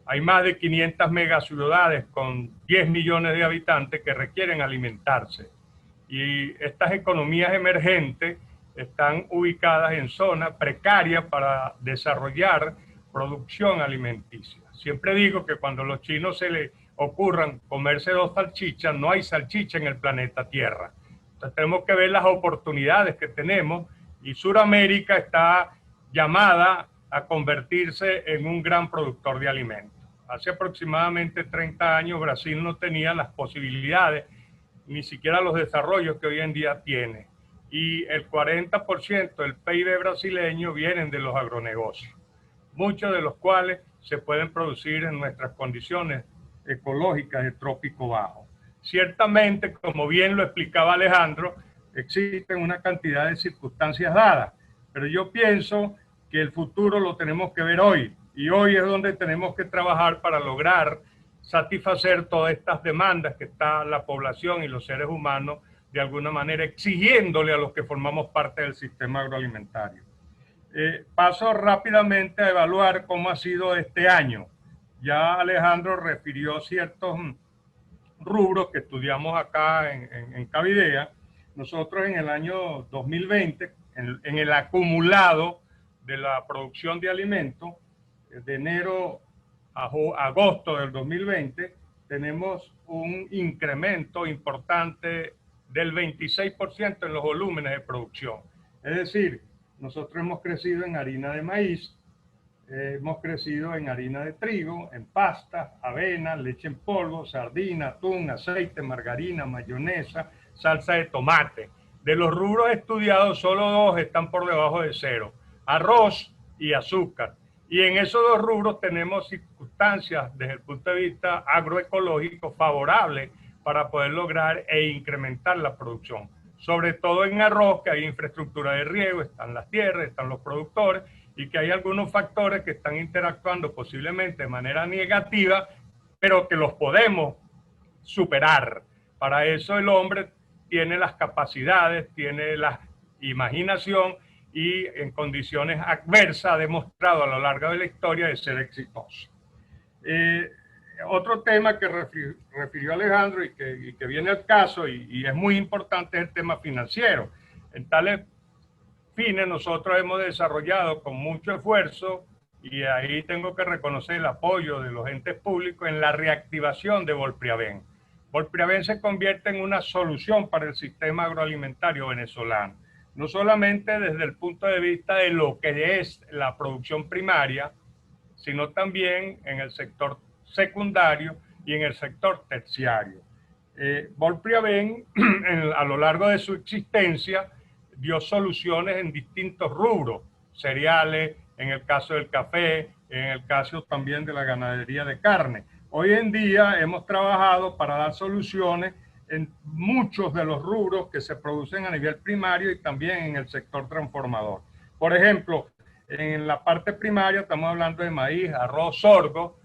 Hay más de 500 megaciudades con 10 millones de habitantes que requieren alimentarse. Y estas economías emergentes están ubicadas en zonas precarias para desarrollar producción alimenticia. Siempre digo que cuando a los chinos se les ocurran comerse 2 salchichas, no hay salchicha en el planeta Tierra. Entonces tenemos que ver las oportunidades que tenemos, y Sudamérica está llamada a convertirse en un gran productor de alimentos. Hace aproximadamente 30 años Brasil no tenía las posibilidades, ni siquiera los desarrollos que hoy en día tiene. Y el 40% del PIB brasileño vienen de los agronegocios, muchos de los cuales se pueden producir en nuestras condiciones ecológicas de trópico bajo. Ciertamente, como bien lo explicaba Alejandro, existen una cantidad de circunstancias dadas, pero yo pienso que el futuro lo tenemos que ver hoy, y hoy es donde tenemos que trabajar para lograr satisfacer todas estas demandas que está la población y los seres humanos de alguna manera exigiéndole a los que formamos parte del sistema agroalimentario. Paso rápidamente a evaluar cómo ha sido este año. Ya Alejandro refirió ciertos rubros que estudiamos acá en Cavidea. Nosotros en el año 2020, en el acumulado de la producción de alimentos, de enero a agosto del 2020, tenemos un incremento importante del 26% en los volúmenes de producción. Es decir, nosotros hemos crecido en harina de maíz, hemos crecido en harina de trigo, en pasta, avena, leche en polvo, sardina, atún, aceite, margarina, mayonesa, salsa de tomate. De los rubros estudiados, solo 2 están por debajo de 0, arroz y azúcar. Y en esos 2 rubros tenemos circunstancias desde el punto de vista agroecológico favorables para poder lograr e incrementar la producción. Sobre todo en arroz, que hay infraestructura de riego, están las tierras, están los productores, y que hay algunos factores que están interactuando posiblemente de manera negativa, pero que los podemos superar. Para eso el hombre tiene las capacidades, tiene la imaginación, y en condiciones adversas ha demostrado a lo largo de la historia de ser exitoso. Otro tema que refirió Alejandro y que viene al caso y es muy importante es el tema financiero. En tales fines nosotros hemos desarrollado con mucho esfuerzo, y ahí tengo que reconocer el apoyo de los entes públicos, en la reactivación de Volpriaven. Volpriaven se convierte en una solución para el sistema agroalimentario venezolano, no solamente desde el punto de vista de lo que es la producción primaria, sino también en el sector secundario y en el sector terciario. Volpriaven, a lo largo de su existencia, dio soluciones en distintos rubros, cereales, en el caso del café, en el caso también de la ganadería de carne. Hoy en día hemos trabajado para dar soluciones en muchos de los rubros que se producen a nivel primario y también en el sector transformador. Por ejemplo, en la parte primaria estamos hablando de maíz, arroz, sorgo,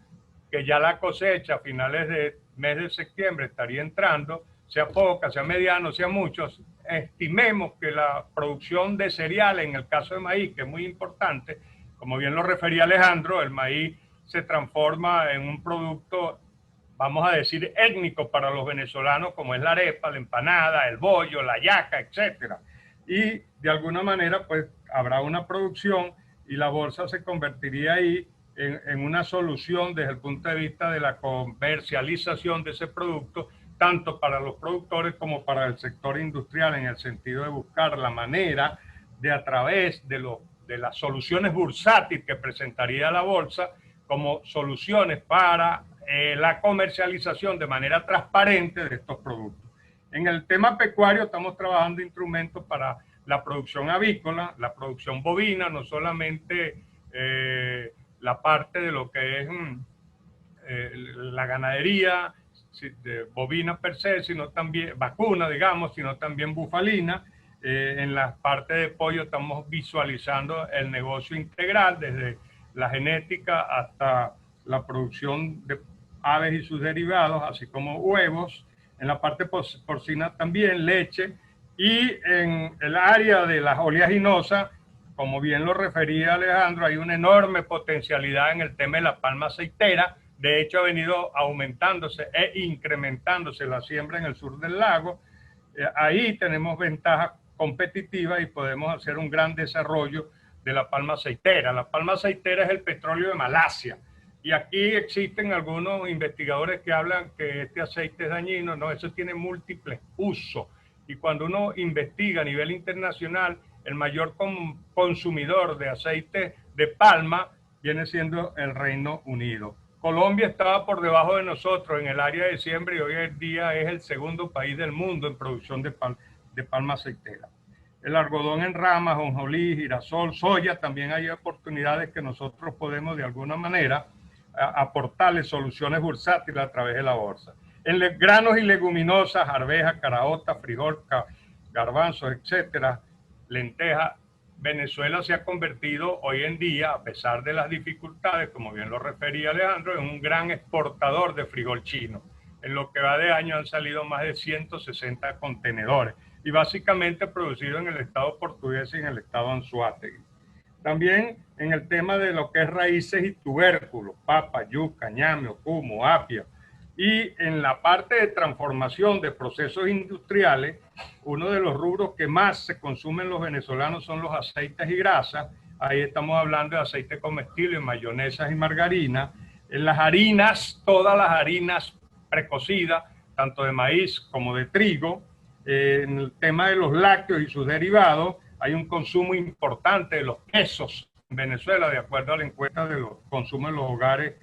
que ya la cosecha a finales del mes de septiembre estaría entrando, sea poca, sea mediano, sea muchos. Estimemos que la producción de cereales, en el caso de maíz, que es muy importante, como bien lo refería Alejandro, el maíz se transforma en un producto, vamos a decir, étnico para los venezolanos, como es la arepa, la empanada, el bollo, la yaca, etc. Y de alguna manera, pues, habrá una producción y la bolsa se convertiría ahí en una solución desde el punto de vista de la comercialización de ese producto, tanto para los productores como para el sector industrial, en el sentido de buscar la manera de, a través de las soluciones bursátiles que presentaría la bolsa, como soluciones para la comercialización de manera transparente de estos productos. En el tema pecuario estamos trabajando instrumentos para la producción avícola, la producción bovina, no solamente la parte de lo que es la ganadería de bovina per se, sino también vacuna, digamos, sino también bufalina. En la parte de pollo estamos visualizando el negocio integral, desde la genética hasta la producción de aves y sus derivados, así como huevos. En la parte porcina también leche, y en el área de las oleaginosas, como bien lo refería Alejandro, hay una enorme potencialidad en el tema de la palma aceitera. De hecho, ha venido aumentándose e incrementándose la siembra en el sur del lago. Ahí tenemos ventajas competitivas y podemos hacer un gran desarrollo de la palma aceitera. La palma aceitera es el petróleo de Malasia. Y aquí existen algunos investigadores que hablan que este aceite es dañino. No, eso tiene múltiples usos. Y cuando uno investiga a nivel internacional, el mayor consumidor de aceite de palma viene siendo el Reino Unido. Colombia estaba por debajo de nosotros en el área de siembra y hoy en día es el segundo país del mundo en producción de palma aceitera. El algodón en rama, jonjolí, girasol, soya, también hay oportunidades que nosotros podemos de alguna manera aportarle soluciones bursátiles a través de la bolsa. En granos y leguminosas, arveja, caraota, frijol, garbanzos, etcétera, lenteja, Venezuela se ha convertido hoy en día, a pesar de las dificultades, como bien lo refería Alejandro, en un gran exportador de frijol chino. En lo que va de año han salido más de 160 contenedores y básicamente producido en el estado portugués y en el estado Anzoátegui. También en el tema de lo que es raíces y tubérculos, papa, yuca, ñame, ocumo, apio. Y en la parte de transformación de procesos industriales, uno de los rubros que más se consumen los venezolanos son los aceites y grasas. Ahí estamos hablando de aceite comestible, mayonesas y margarina. En las harinas, todas las harinas precocidas, tanto de maíz como de trigo. En el tema de los lácteos y sus derivados, hay un consumo importante de los quesos en Venezuela, de acuerdo a la encuesta de los consumos en los hogares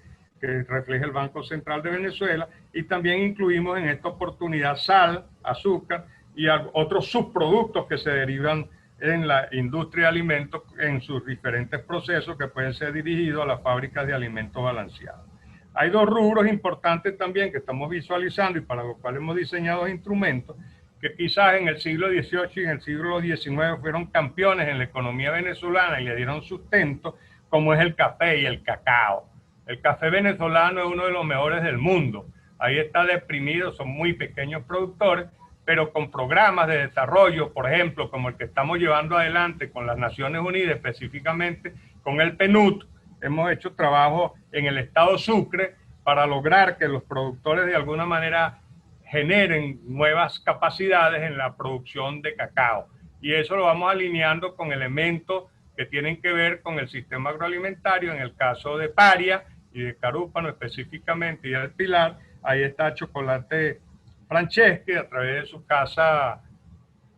que refleja el Banco Central de Venezuela, y también incluimos en esta oportunidad sal, azúcar y otros subproductos que se derivan en la industria de alimentos en sus diferentes procesos que pueden ser dirigidos a las fábricas de alimentos balanceados. Hay dos rubros importantes también que estamos visualizando y para los cuales hemos diseñado instrumentos que quizás en el siglo XVIII y en el siglo XIX fueron campeones en la economía venezolana y le dieron sustento, como es el café y el cacao. El café venezolano es uno de los mejores del mundo. Ahí está deprimido, son muy pequeños productores, pero con programas de desarrollo, por ejemplo, como el que estamos llevando adelante con las Naciones Unidas, específicamente con el PNUD, hemos hecho trabajo en el estado Sucre para lograr que los productores de alguna manera generen nuevas capacidades en la producción de cacao. Y eso lo vamos alineando con elementos que tienen que ver con el sistema agroalimentario, en el caso de Paria y de Carúpano específicamente, y del Pilar. Ahí está Chocolate Franceschi, a través de su casa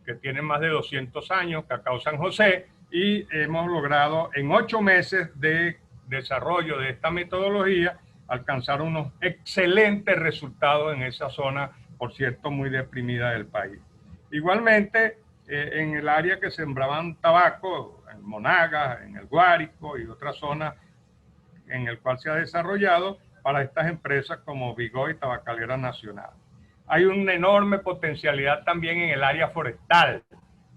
que tiene más de 200 años, Cacao San José, y hemos logrado en 8 meses de desarrollo de esta metodología alcanzar unos excelentes resultados en esa zona, por cierto, muy deprimida del país. Igualmente, en el área que sembraban tabaco, en Monagas, en el Guárico y otras zonas en el cual se ha desarrollado para estas empresas como Vigo y Tabacalera Nacional. Hay una enorme potencialidad también en el área forestal.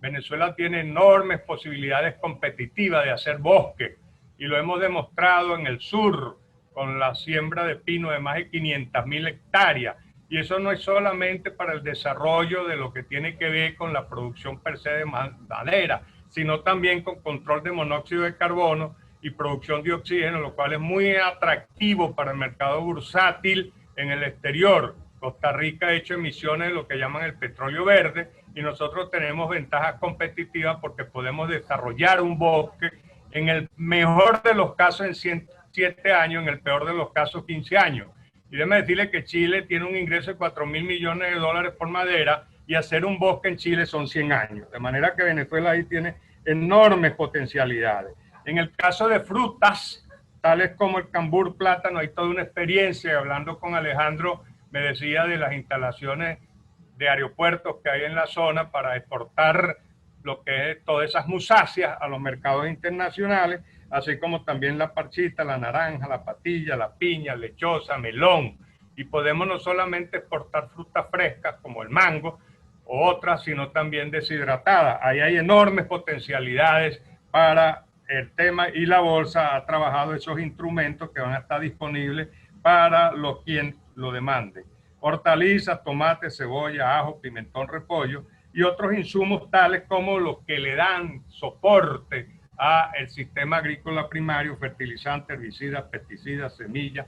Venezuela tiene enormes posibilidades competitivas de hacer bosque y lo hemos demostrado en el sur con la siembra de pino de más de 500.000 hectáreas. Y eso no es solamente para el desarrollo de lo que tiene que ver con la producción per se de madera, sino también con control de monóxido de carbono y producción de oxígeno, lo cual es muy atractivo para el mercado bursátil en el exterior. Costa Rica ha hecho emisiones de lo que llaman el petróleo verde y nosotros tenemos ventajas competitivas porque podemos desarrollar un bosque en el mejor de los casos en 7 años, en el peor de los casos 15 años. Y déjeme decirle que Chile tiene un ingreso de 4.000 millones de dólares por madera y hacer un bosque en Chile son 100 años. De manera que Venezuela ahí tiene enormes potencialidades. En el caso de frutas, tales como el cambur, plátano, hay toda una experiencia. Hablando con Alejandro, me decía de las instalaciones de aeropuertos que hay en la zona para exportar lo que es todas esas musáceas a los mercados internacionales, así como también la parchita, la naranja, la patilla, la piña, lechosa, melón. Y podemos no solamente exportar frutas frescas como el mango o otras, sino también deshidratadas. Ahí hay enormes potencialidades para el tema, y la bolsa ha trabajado esos instrumentos que van a estar disponibles para los quien lo demande. Hortalizas, tomate, cebolla, ajo, pimentón, repollo y otros insumos tales como los que le dan soporte al sistema agrícola primario, fertilizantes, herbicidas, pesticidas, semillas,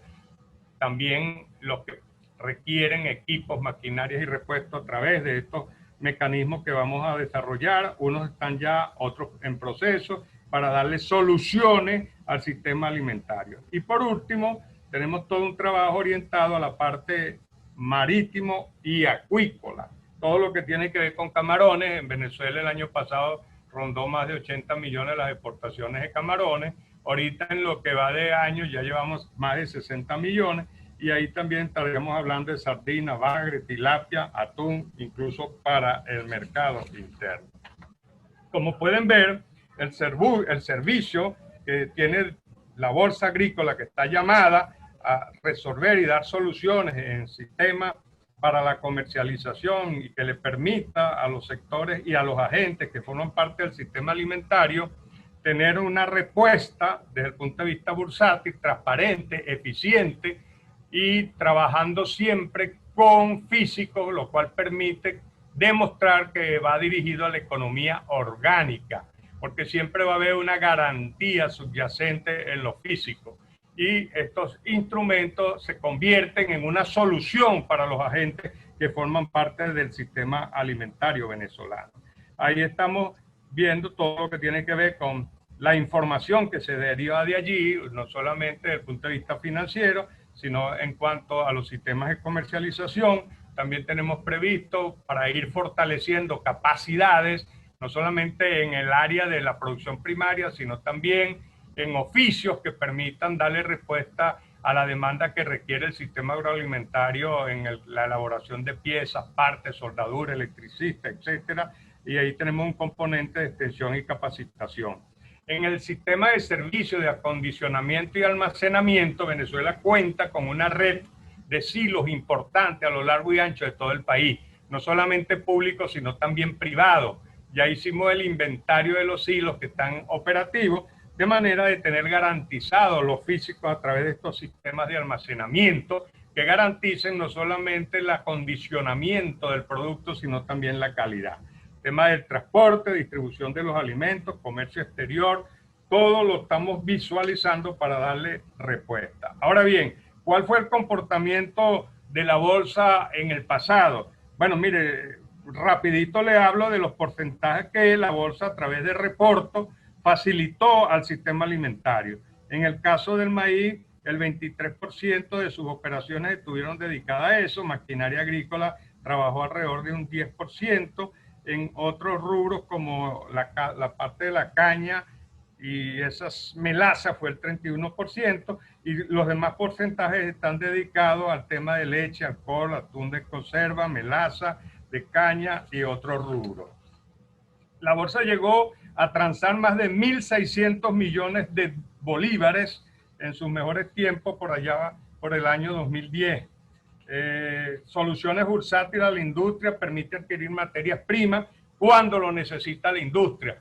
también los que requieren equipos, maquinarias y repuestos a través de estos mecanismos que vamos a desarrollar. Unos están ya, otros en proceso, para darle soluciones al sistema alimentario. Y por último, tenemos todo un trabajo orientado a la parte marítimo y acuícola. Todo lo que tiene que ver con camarones. En Venezuela el año pasado rondó más de 80 millones las exportaciones de camarones. Ahorita en lo que va de año ya llevamos más de 60 millones y ahí también estaríamos hablando de sardina, bagre, tilapia, atún, incluso para el mercado interno. Como pueden ver, el servicio que tiene la bolsa agrícola, que está llamada a resolver y dar soluciones en sistemas para la comercialización y que le permita a los sectores y a los agentes que forman parte del sistema alimentario tener una respuesta desde el punto de vista bursátil, transparente, eficiente y trabajando siempre con físicos, lo cual permite demostrar que va dirigido a la economía orgánica, porque siempre va a haber una garantía subyacente en lo físico. Y estos instrumentos se convierten en una solución para los agentes que forman parte del sistema alimentario venezolano. Ahí estamos viendo todo lo que tiene que ver con la información que se deriva de allí, no solamente desde el punto de vista financiero, sino en cuanto a los sistemas de comercialización. También tenemos previsto para ir fortaleciendo capacidades, no solamente en el área de la producción primaria, sino también en oficios que permitan darle respuesta a la demanda que requiere el sistema agroalimentario en la elaboración de piezas, partes, soldadura, electricista, etcétera. Y ahí tenemos un componente de extensión y capacitación. En el sistema de servicio de acondicionamiento y almacenamiento, Venezuela cuenta con una red de silos importante a lo largo y ancho de todo el país, no solamente público, sino también privado. Ya hicimos el inventario de los silos que están operativos, de manera de tener garantizados los físicos a través de estos sistemas de almacenamiento que garanticen no solamente el acondicionamiento del producto, sino también la calidad. Tema del transporte, distribución de los alimentos, comercio exterior, todo lo estamos visualizando para darle respuesta. Ahora bien, ¿cuál fue el comportamiento de la bolsa en el pasado? Bueno, mire, rapidito le hablo de los porcentajes que la bolsa a través de reporto facilitó al sistema alimentario. En el caso del maíz, el 23% de sus operaciones estuvieron dedicadas a eso. Maquinaria agrícola trabajó alrededor de un 10%. En otros rubros como la parte de la caña y esas melazas fue el 31%, y los demás porcentajes están dedicados al tema de leche, alcohol, atún de conserva, melaza, de caña y otros rubros. La bolsa llegó a transar más de 1.600 millones de bolívares en sus mejores tiempos por allá por el año 2010. Soluciones bursátiles a la industria, permite adquirir materias primas cuando lo necesita la industria.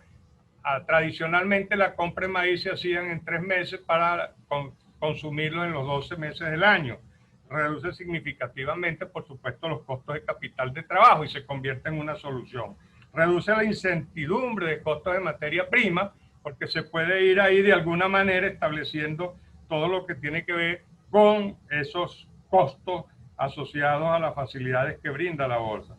Tradicionalmente la compra de maíz se hacían en 3 meses para consumirlo en los 12 meses del año. Reduce significativamente, por supuesto, los costos de capital de trabajo y se convierte en una solución. Reduce la incertidumbre de costos de materia prima, porque se puede ir ahí de alguna manera estableciendo todo lo que tiene que ver con esos costos asociados a las facilidades que brinda la bolsa.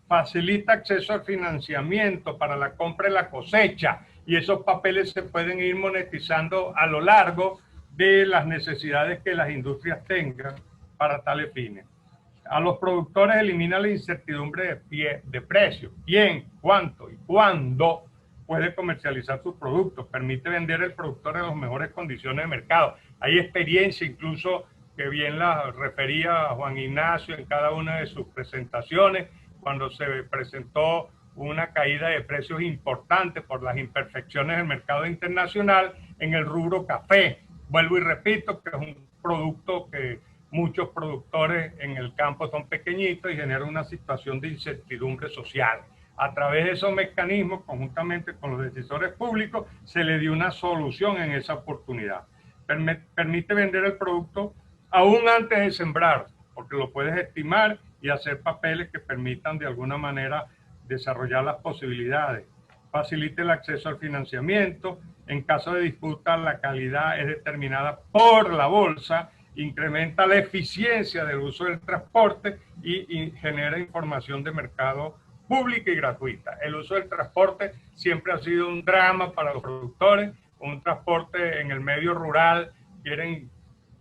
Facilita acceso al financiamiento para la compra y la cosecha, y esos papeles se pueden ir monetizando a lo largo de las necesidades que las industrias tengan para tales fines. A los productores elimina la incertidumbre de precios. ¿Quién, cuánto y cuándo puede comercializar sus productos? Permite vender el productor en las mejores condiciones de mercado. Hay experiencia incluso que bien la refería Juan Ignacio en cada una de sus presentaciones, cuando se presentó una caída de precios importante por las imperfecciones del mercado internacional en el rubro café. Vuelvo y repito que es un producto que muchos productores en el campo son pequeñitos y genera una situación de incertidumbre social. A través de esos mecanismos, conjuntamente con los decisores públicos, se le dio una solución en esa oportunidad. Permite vender el producto aún antes de sembrar, porque lo puedes estimar y hacer papeles que permitan de alguna manera desarrollar las posibilidades. Facilita el acceso al financiamiento. En caso de disputa, la calidad es determinada por la bolsa, incrementa la eficiencia del uso del transporte y genera información de mercado pública y gratuita. El uso del transporte siempre ha sido un drama para los productores. Un transporte en el medio rural, quieren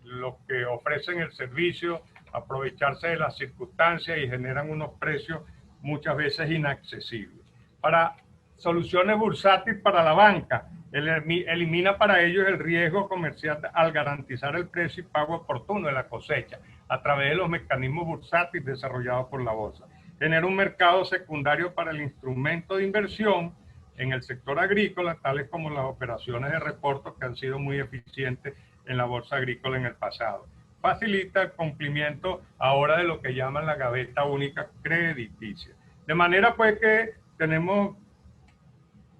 los que ofrecen el servicio aprovecharse de las circunstancias y generan unos precios muchas veces inaccesibles. Para soluciones bursátiles para la banca, elimina para ellos el riesgo comercial al garantizar el precio y pago oportuno de la cosecha a través de los mecanismos bursátiles desarrollados por la bolsa. Genera un mercado secundario para el instrumento de inversión en el sector agrícola, tales como las operaciones de reporto que han sido muy eficientes en la bolsa agrícola en el pasado. Facilita el cumplimiento ahora de lo que llaman la gaveta única crediticia. De manera pues que tenemos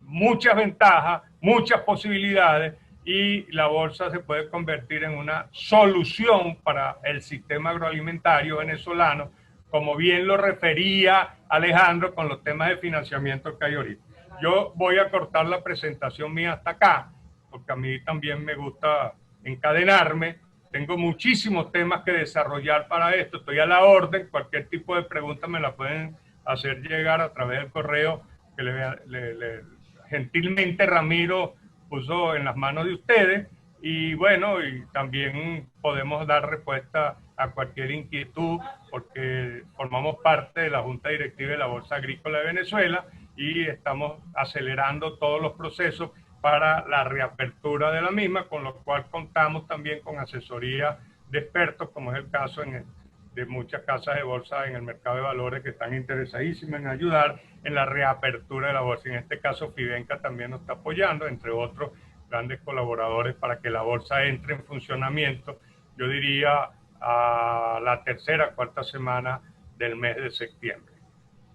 muchas ventajas, muchas posibilidades y la bolsa se puede convertir en una solución para el sistema agroalimentario venezolano, como bien lo refería Alejandro con los temas de financiamiento que hay ahorita. Yo voy a cortar la presentación mía hasta acá, porque a mí también me gusta encadenarme. Tengo muchísimos temas que desarrollar para esto. Estoy a la orden. Cualquier tipo de pregunta me la pueden hacer llegar a través del correo que gentilmente Ramiro puso en las manos de ustedes. Y bueno, y también podemos dar respuesta a cualquier inquietud, porque formamos parte de la Junta Directiva de la Bolsa Agrícola de Venezuela y estamos acelerando todos los procesos para la reapertura de la misma, con lo cual contamos también con asesoría de expertos, como es el caso de muchas casas de bolsa en el mercado de valores que están interesadísimas en ayudar en la reapertura de la bolsa. En este caso, Fivenca también nos está apoyando, entre otros grandes colaboradores, para que la bolsa entre en funcionamiento, yo diría, a la tercera, cuarta semana del mes de septiembre.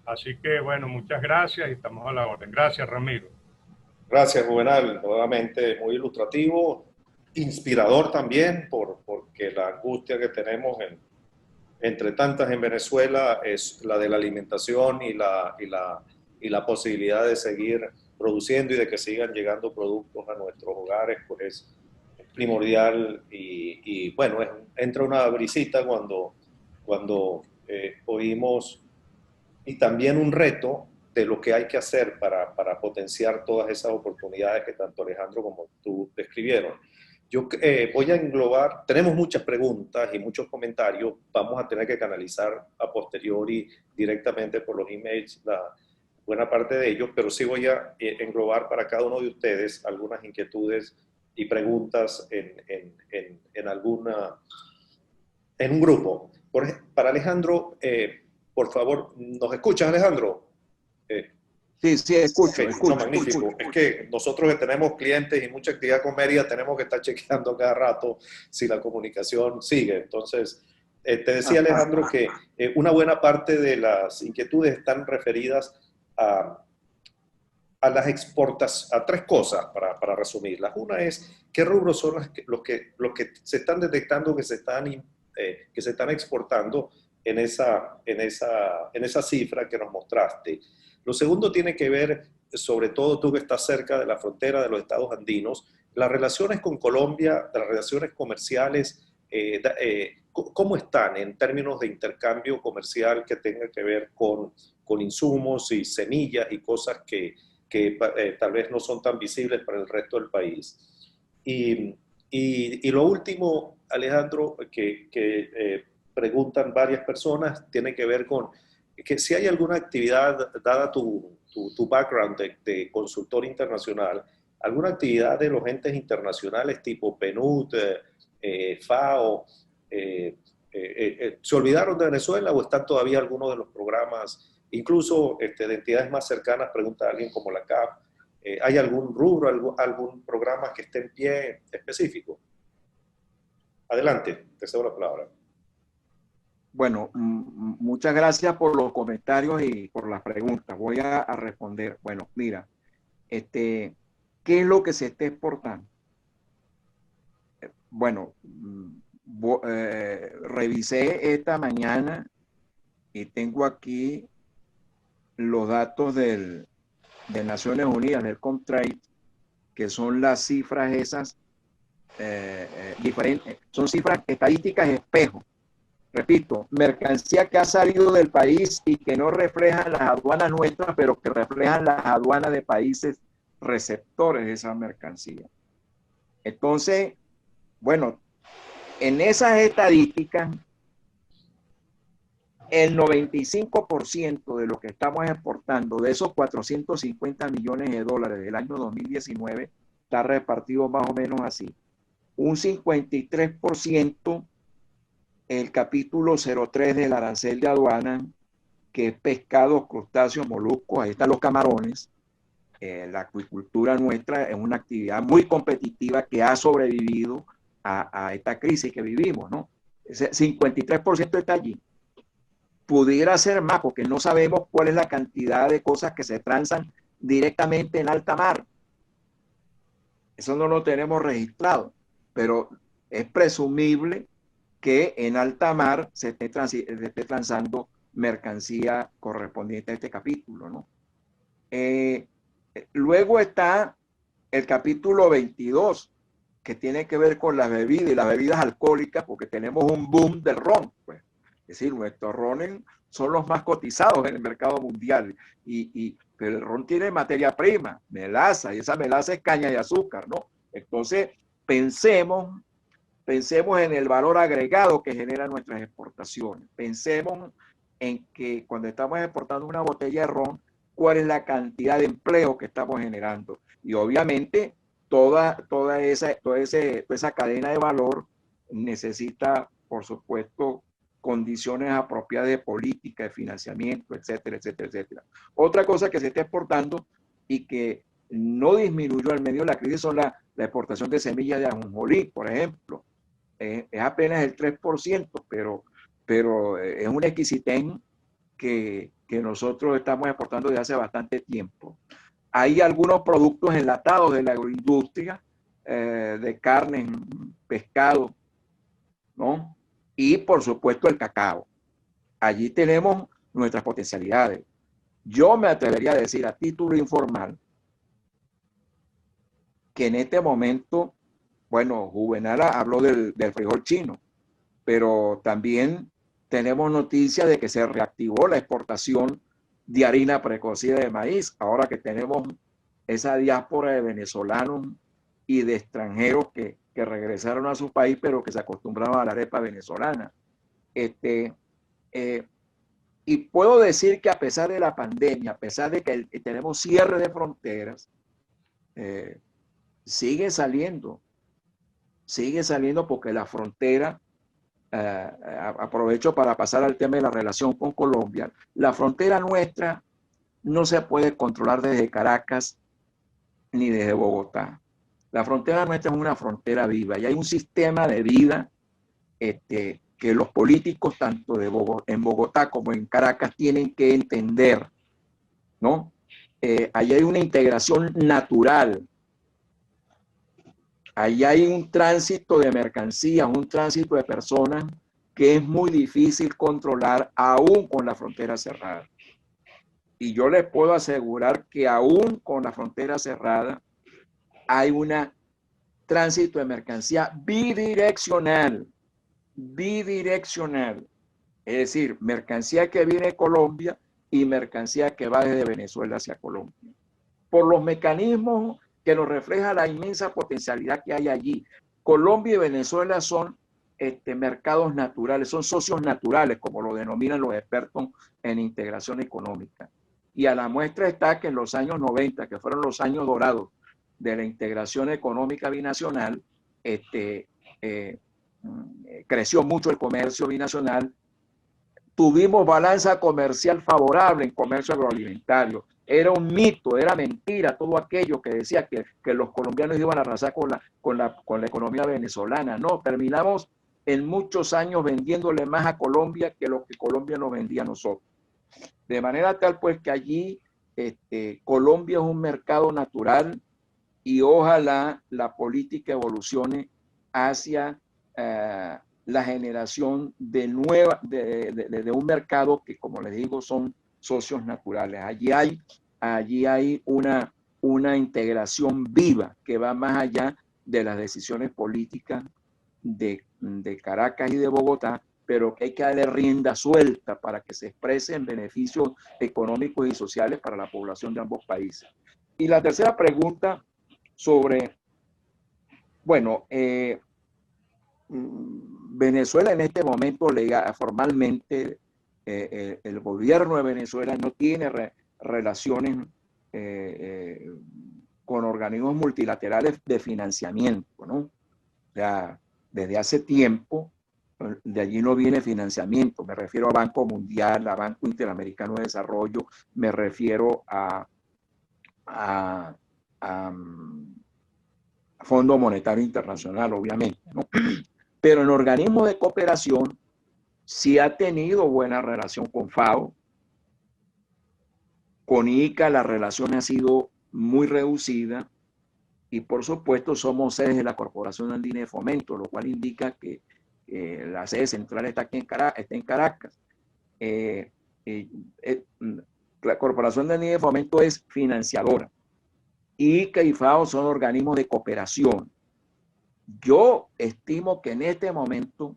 Así que, bueno, muchas gracias y estamos a la orden. Gracias, Ramiro. Gracias, Juvenal. Nuevamente muy ilustrativo, inspirador también, porque la angustia que tenemos entre tantas en Venezuela es la de la alimentación y la posibilidad de seguir produciendo y de que sigan llegando productos a nuestros hogares, pues es primordial y bueno, entra una brisita cuando oímos, y también un reto de lo que hay que hacer para potenciar todas esas oportunidades que tanto Alejandro como tú describieron. Yo voy a englobar, tenemos muchas preguntas y muchos comentarios, vamos a tener que canalizar a posteriori directamente por los emails la buena parte de ellos, pero sí voy a englobar para cada uno de ustedes algunas inquietudes y preguntas en un grupo. Para Alejandro, por favor, ¿nos escuchas, Alejandro? Sí, escucho. No, magnífico. Es que nosotros que tenemos clientes y mucha actividad con Mérida tenemos que estar chequeando cada rato si la comunicación sigue. Entonces, te decía, Alejandro, que una buena parte de las inquietudes están referidas a las exportaciones, a tres cosas para resumirlas. Una es, ¿qué rubros son los que se están detectando que se están exportando en esa cifra que nos mostraste? Lo segundo tiene que ver, sobre todo tú que estás cerca de la frontera de los estados andinos, las relaciones con Colombia, las relaciones comerciales, ¿cómo están en términos de intercambio comercial que tenga que ver con insumos y semillas y cosas que tal vez no son tan visibles para el resto del país? Y Y lo último, Alejandro, que preguntan varias personas, tiene que ver con que si hay alguna actividad, dada tu background de consultor internacional, alguna actividad de los entes internacionales tipo PNUD, FAO, ¿se olvidaron de Venezuela o están todavía algunos de los programas, incluso de entidades más cercanas, pregunta alguien como la CAF? ¿Hay algún rubro, algún programa que esté en pie específico? Adelante, te cedo la palabra. Bueno, muchas gracias por los comentarios y por las preguntas. Voy a responder. Bueno, mira, ¿qué es lo que se está exportando? Bueno, revisé esta mañana y tengo aquí los datos de Naciones Unidas, del Comtrade, que son las cifras esas diferentes, son cifras estadísticas espejo. Repito, mercancía que ha salido del país y que no reflejan las aduanas nuestras, pero que reflejan las aduanas de países receptores de esa mercancía. Entonces, bueno, en esas estadísticas, el 95% de lo que estamos exportando, de esos 450 millones de dólares del año 2019, está repartido más o menos así. Un 53% el capítulo 03 del arancel de aduana, que es pescados, crustáceos, moluscos, ahí están los camarones. La acuicultura nuestra es una actividad muy competitiva que ha sobrevivido a esta crisis que vivimos, ¿no? Ese 53% está allí. Pudiera ser más porque no sabemos cuál es la cantidad de cosas que se transan directamente en alta mar. Eso no lo tenemos registrado, pero es presumible que en alta mar se esté transando mercancía correspondiente a este capítulo, ¿no? Luego está el capítulo 22, que tiene que ver con las bebidas y las bebidas alcohólicas, porque tenemos un boom del ron, pues. Es decir, nuestros rones son los más cotizados en el mercado mundial, pero el ron tiene materia prima, melaza, y esa melaza es caña de azúcar, ¿no? Entonces, pensemos en el valor agregado que generan nuestras exportaciones. Pensemos en que cuando estamos exportando una botella de ron, cuál es la cantidad de empleo que estamos generando. Y obviamente toda esa cadena de valor necesita, por supuesto, condiciones apropiadas de política, de financiamiento, etcétera, etcétera, etcétera. Otra cosa que se está exportando y que no disminuyó al medio de la crisis son la exportación de semillas de ajonjolí, por ejemplo. Es apenas el 3%, pero es una exquisitez que nosotros estamos exportando desde hace bastante tiempo. Hay algunos productos enlatados de la agroindustria, de carne, pescado, ¿no? Y por supuesto el cacao. Allí tenemos nuestras potencialidades. Yo me atrevería a decir a título informal que en este momento, bueno, Juvenal habló del frijol chino, pero también tenemos noticias de que se reactivó la exportación de harina precocida de maíz, ahora que tenemos esa diáspora de venezolanos y de extranjeros que regresaron a su país, pero que se acostumbraban a la arepa venezolana. Y puedo decir que a pesar de la pandemia, a pesar de que tenemos cierre de fronteras, sigue saliendo porque la frontera, aprovecho para pasar al tema de la relación con Colombia, la frontera nuestra no se puede controlar desde Caracas ni desde Bogotá. La frontera nuestra es una frontera viva y hay un sistema de vida que los políticos tanto en Bogotá como en Caracas tienen que entender, ¿no? Ahí hay una integración natural. Ahí hay un tránsito de mercancías, un tránsito de personas que es muy difícil controlar aún con la frontera cerrada. Y yo les puedo asegurar que aún con la frontera cerrada hay un tránsito de mercancía bidireccional. Es decir, mercancía que viene de Colombia y mercancía que va desde Venezuela hacia Colombia. Por los mecanismos que nos refleja la inmensa potencialidad que hay allí, Colombia y Venezuela son mercados naturales, son socios naturales, como lo denominan los expertos en integración económica. Y a la muestra está que en los años 90, que fueron los años dorados de la integración económica binacional, creció mucho el comercio binacional. Tuvimos balanza comercial favorable en comercio agroalimentario. Era un mito, era mentira todo aquello que decía que los colombianos iban a arrasar con la economía venezolana. No, terminamos en muchos años vendiéndole más a Colombia que lo que Colombia nos vendía a nosotros. De manera tal pues que allí Colombia es un mercado natural y ojalá la política evolucione hacia la generación de un mercado que, como les digo, son socios naturales. Allí hay una integración viva que va más allá de las decisiones políticas de Caracas y de Bogotá, pero que hay que darle rienda suelta para que se expresen beneficios económicos y sociales para la población de ambos países. Y la tercera pregunta sobre, bueno, Venezuela en este momento legal, formalmente el gobierno de Venezuela no tiene relaciones con organismos multilaterales de financiamiento, ¿no? O sea, desde hace tiempo de allí no viene financiamiento. Me refiero a Banco Mundial, a Banco Interamericano de Desarrollo, me refiero a Fondo Monetario Internacional, obviamente, ¿no? Pero en organismos de cooperación sí ha tenido buena relación con FAO. Con ICA la relación ha sido muy reducida y por supuesto somos sedes de la Corporación Andina de Fomento, lo cual indica que la sede central está aquí en Caracas. La Corporación Andina de Fomento es financiadora. ICA y FAO son organismos de cooperación. Yo estimo que en este momento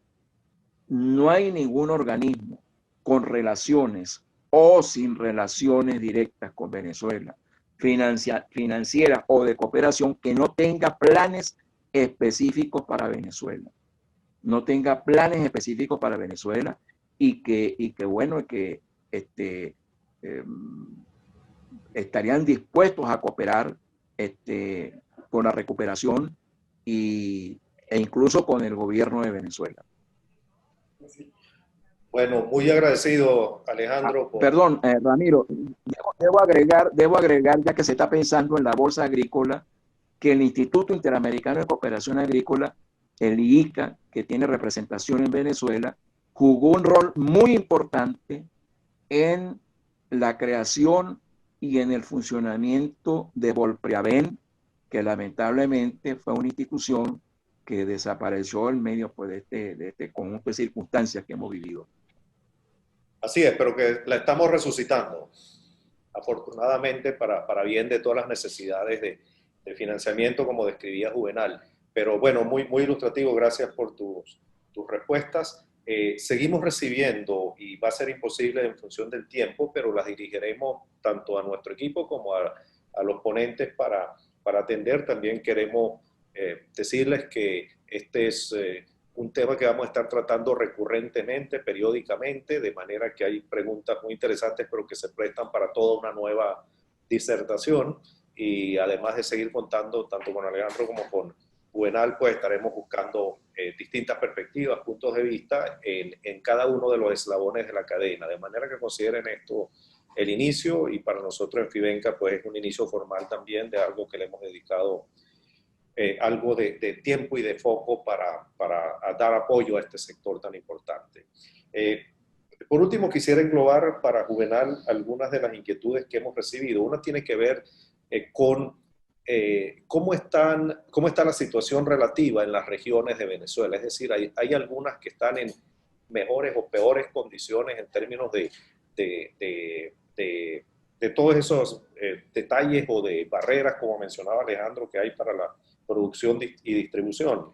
no hay ningún organismo con relaciones o sin relaciones directas con Venezuela, financiera o de cooperación, que no tenga planes específicos para Venezuela. No tenga planes específicos para Venezuela y que bueno, que estarían dispuestos a cooperar con la recuperación e incluso con el gobierno de Venezuela. Bueno, muy agradecido, Alejandro. Perdón, Ramiro, debo agregar, ya que se está pensando en la bolsa agrícola, que el Instituto Interamericano de Cooperación Agrícola, el IICA, que tiene representación en Venezuela, jugó un rol muy importante en la creación y en el funcionamiento de Volpriaven, que lamentablemente fue una institución que desapareció en medio pues, de este conjunto de circunstancias que hemos vivido. Así es, pero que la estamos resucitando, afortunadamente, para bien de todas las necesidades de financiamiento, como describía Juvenal. Pero bueno, muy ilustrativo, gracias por tus respuestas. Seguimos recibiendo, y va a ser imposible en función del tiempo, pero las dirigiremos tanto a nuestro equipo como a los ponentes para atender. También queremos decirles que este es un tema que vamos a estar tratando recurrentemente, periódicamente, de manera que hay preguntas muy interesantes, pero que se prestan para toda una nueva disertación. Y además de seguir contando tanto con Alejandro como con Juvenal, pues estaremos buscando distintas perspectivas, puntos de vista en cada uno de los eslabones de la cadena, de manera que consideren esto el inicio, y para nosotros en Fivenca pues es un inicio formal también de algo que le hemos dedicado algo de tiempo y de foco para dar apoyo a este sector tan importante. Por último, quisiera englobar para Juvenal algunas de las inquietudes que hemos recibido. Una tiene que ver con cómo está la situación relativa en las regiones de Venezuela. Es decir, hay algunas que están en mejores o peores condiciones en términos de todos esos detalles o de barreras, como mencionaba Alejandro, que hay para la producción y distribución.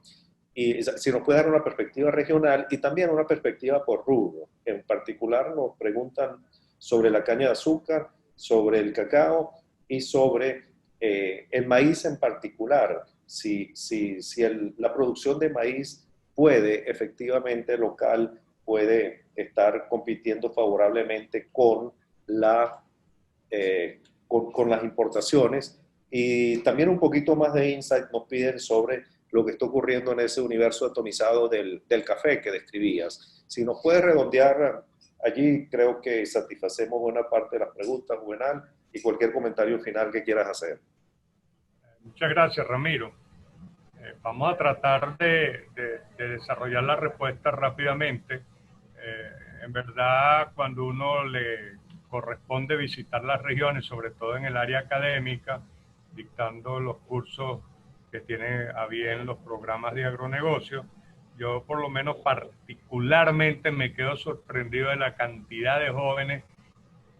Y si nos puede dar una perspectiva regional y también una perspectiva por rubro. En particular nos preguntan sobre la caña de azúcar, sobre el cacao y sobre el maíz en particular. la producción de maíz puede efectivamente local, puede estar compitiendo favorablemente con con las importaciones. Y también un poquito más de insight nos piden sobre lo que está ocurriendo en ese universo atomizado del café que describías. Si nos puedes redondear allí, creo que satisfacemos buena parte de las preguntas, Juvenal, y cualquier comentario final que quieras hacer. Muchas gracias, Ramiro. Vamos a tratar de desarrollar la respuesta rápidamente. En verdad, cuando uno le corresponde visitar las regiones, sobre todo en el área académica, dictando los cursos que tiene a bien los programas de agronegocio, yo por lo menos particularmente me quedo sorprendido de la cantidad de jóvenes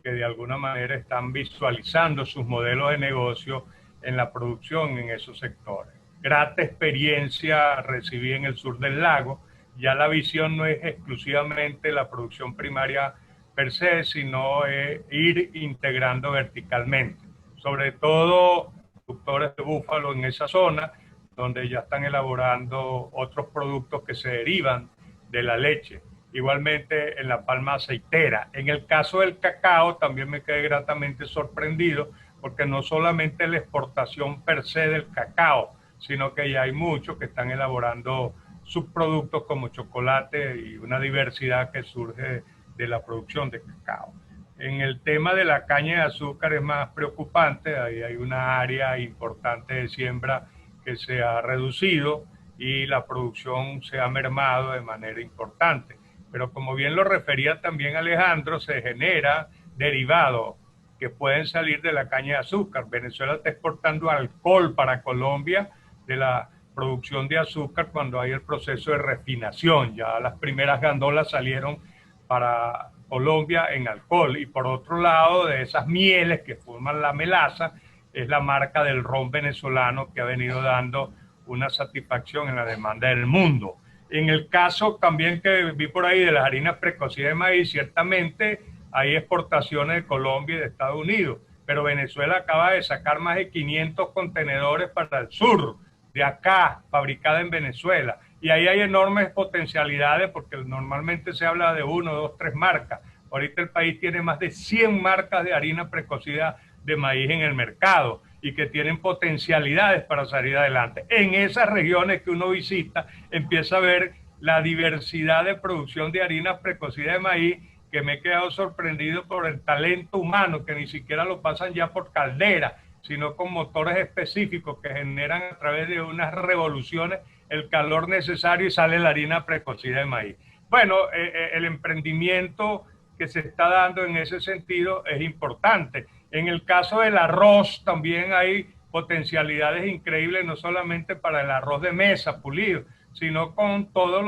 que de alguna manera están visualizando sus modelos de negocio en la producción en esos sectores. Grata experiencia recibí en el sur del lago. Ya la visión no es exclusivamente la producción primaria per se, sino ir integrando verticalmente. Sobre todo productores de búfalo en esa zona, donde ya están elaborando otros productos que se derivan de la leche. Igualmente en la palma aceitera. En el caso del cacao también me quedé gratamente sorprendido, porque no solamente la exportación per se del cacao, sino que ya hay muchos que están elaborando subproductos como chocolate y una diversidad que surge de la producción de cacao. En el tema de la caña de azúcar es más preocupante, ahí hay una área importante de siembra que se ha reducido y la producción se ha mermado de manera importante. Pero como bien lo refería también Alejandro, se genera derivados que pueden salir de la caña de azúcar. Venezuela está exportando alcohol para Colombia de la producción de azúcar cuando hay el proceso de refinación. Ya las primeras gandolas salieron para Colombia en alcohol. Y por otro lado, de esas mieles que forman la melaza, es la marca del ron venezolano que ha venido dando una satisfacción en la demanda del mundo. En el caso también que vi por ahí de las harinas precocidas de maíz, ciertamente hay exportaciones de Colombia y de Estados Unidos, pero Venezuela acaba de sacar más de 500 contenedores para el sur, de acá, fabricada en Venezuela. Y ahí hay enormes potencialidades porque normalmente se habla de 1, 2, 3 marcas. Ahorita el país tiene más de 100 marcas de harina precocida de maíz en el mercado y que tienen potencialidades para salir adelante. En esas regiones que uno visita, empieza a ver la diversidad de producción de harinas precocidas de maíz, que me he quedado sorprendido por el talento humano, que ni siquiera lo pasan ya por caldera, sino con motores específicos que generan a través de unas revoluciones el calor necesario y sale la harina precocida de maíz. Bueno, el emprendimiento que se está dando en ese sentido es importante. En el caso del arroz también hay potencialidades increíbles, no solamente para el arroz de mesa pulido, sino con todo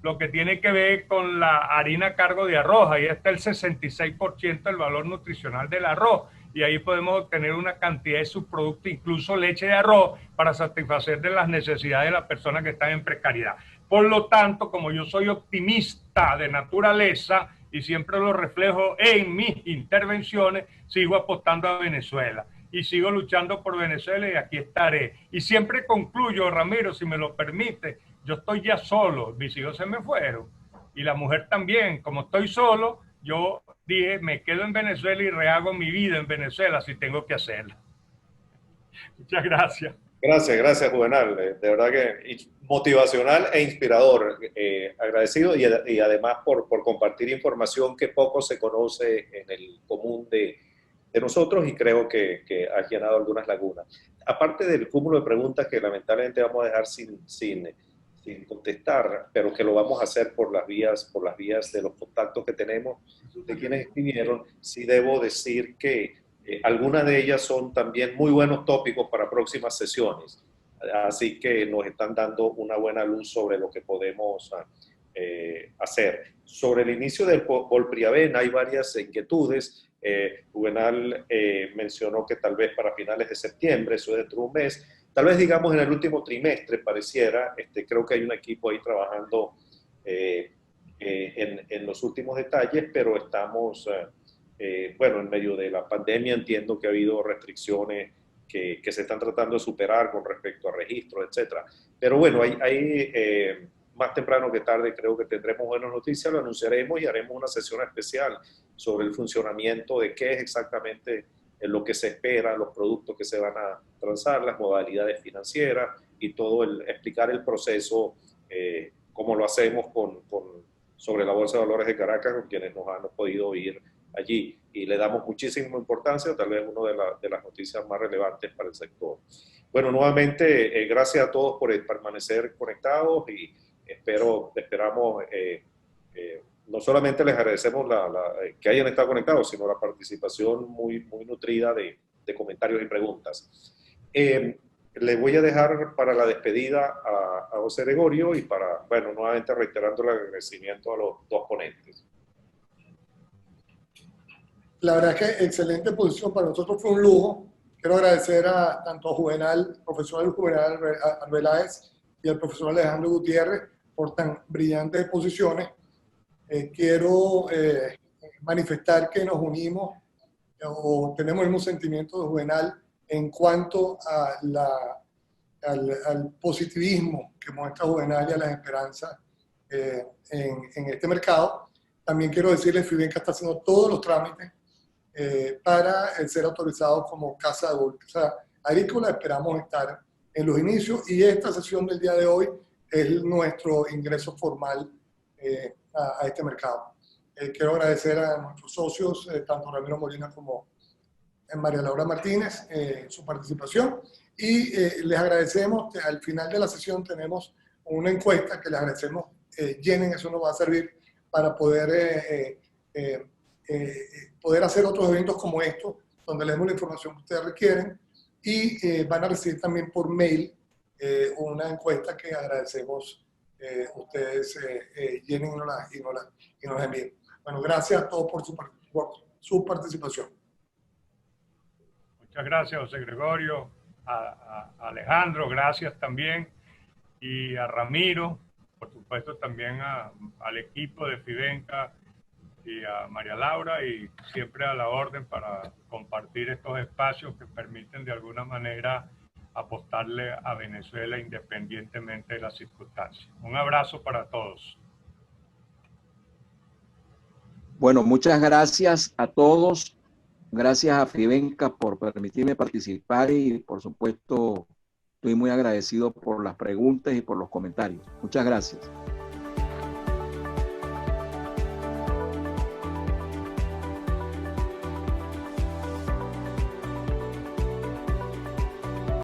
lo que tiene que ver con la harina a cargo de arroz. Ahí está el 66% del valor nutricional del arroz. Y ahí podemos obtener una cantidad de subproductos, incluso leche de arroz, para satisfacer de las necesidades de las personas que están en precariedad. Por lo tanto, como yo soy optimista de naturaleza y siempre lo reflejo en mis intervenciones, sigo apostando a Venezuela y sigo luchando por Venezuela y aquí estaré. Y siempre concluyo, Ramiro, si me lo permite, yo estoy ya solo, mis hijos se me fueron y la mujer también. Como estoy solo, yo dije, me quedo en Venezuela y rehago mi vida en Venezuela si tengo que hacerlo. Muchas gracias. Gracias, Juvenal. De verdad que motivacional e inspirador. Agradecido y además por compartir información que poco se conoce en el común de nosotros y creo que has llenado algunas lagunas. Aparte del cúmulo de preguntas que lamentablemente vamos a dejar sin contestar, pero que lo vamos a hacer por las vías de los contactos que tenemos de quienes escribieron, sí debo decir que algunas de ellas son también muy buenos tópicos para próximas sesiones. Así que nos están dando una buena luz sobre lo que podemos hacer. Sobre el inicio del Volpriaven hay varias inquietudes. Juvenal mencionó que tal vez para finales de septiembre, eso es dentro de un mes, tal vez digamos en el último trimestre pareciera. Creo que hay un equipo ahí trabajando en los últimos detalles, pero estamos, bueno, en medio de la pandemia entiendo que ha habido restricciones que se están tratando de superar con respecto a registros, etcétera. Pero bueno, más temprano que tarde creo que tendremos buenas noticias, lo anunciaremos y haremos una sesión especial sobre el funcionamiento de qué es exactamente lo que se espera, los productos que se van a transar, las modalidades financieras y todo explicar el proceso, cómo lo hacemos sobre la Bolsa de Valores de Caracas, con quienes nos han podido ir allí. Y le damos muchísima importancia, tal vez una de las noticias más relevantes para el sector. Bueno, nuevamente, gracias a todos por permanecer conectados y esperamos, no solamente les agradecemos que hayan estado conectados, sino la participación muy, muy nutrida de comentarios y preguntas. Le voy a dejar para la despedida a José Gregorio y bueno, nuevamente reiterando el agradecimiento a los dos ponentes. La verdad es que excelente posición, para nosotros fue un lujo. Quiero agradecer tanto a profesor Juvenal Arbeláez y al profesor Alejandro Gutiérrez por tan brillantes exposiciones. Quiero manifestar que nos unimos o tenemos el mismo sentimiento de Juvenal en cuanto al positivismo que muestra Juvenal y a las esperanzas en este mercado. También quiero decirles que Fivenca está haciendo todos los trámites para ser autorizado como casa de bolsa agrícola. Esperamos estar en los inicios y esta sesión del día de hoy es nuestro ingreso formal a este mercado. Quiero agradecer a nuestros socios, tanto Ramiro Molina como María Laura Martínez, su participación y les agradecemos. Al final de la sesión tenemos una encuesta que les agradecemos llenen, eso nos va a servir para poder hacer otros eventos como estos, donde les demos la información que ustedes requieren y van a recibir también por mail una encuesta que agradecemos ustedes llenen y nos envíen. Bueno, gracias a todos por su participación. Muchas gracias, José Gregorio, a Alejandro, gracias también, y a Ramiro, por supuesto también al equipo de Fivenca y a María Laura, y siempre a la orden para compartir estos espacios que permiten de alguna manera apostarle a Venezuela independientemente de las circunstancias. Un abrazo para todos. Bueno, muchas gracias a todos. Gracias a Fivenca por permitirme participar y, por supuesto, estoy muy agradecido por las preguntas y por los comentarios. Muchas gracias.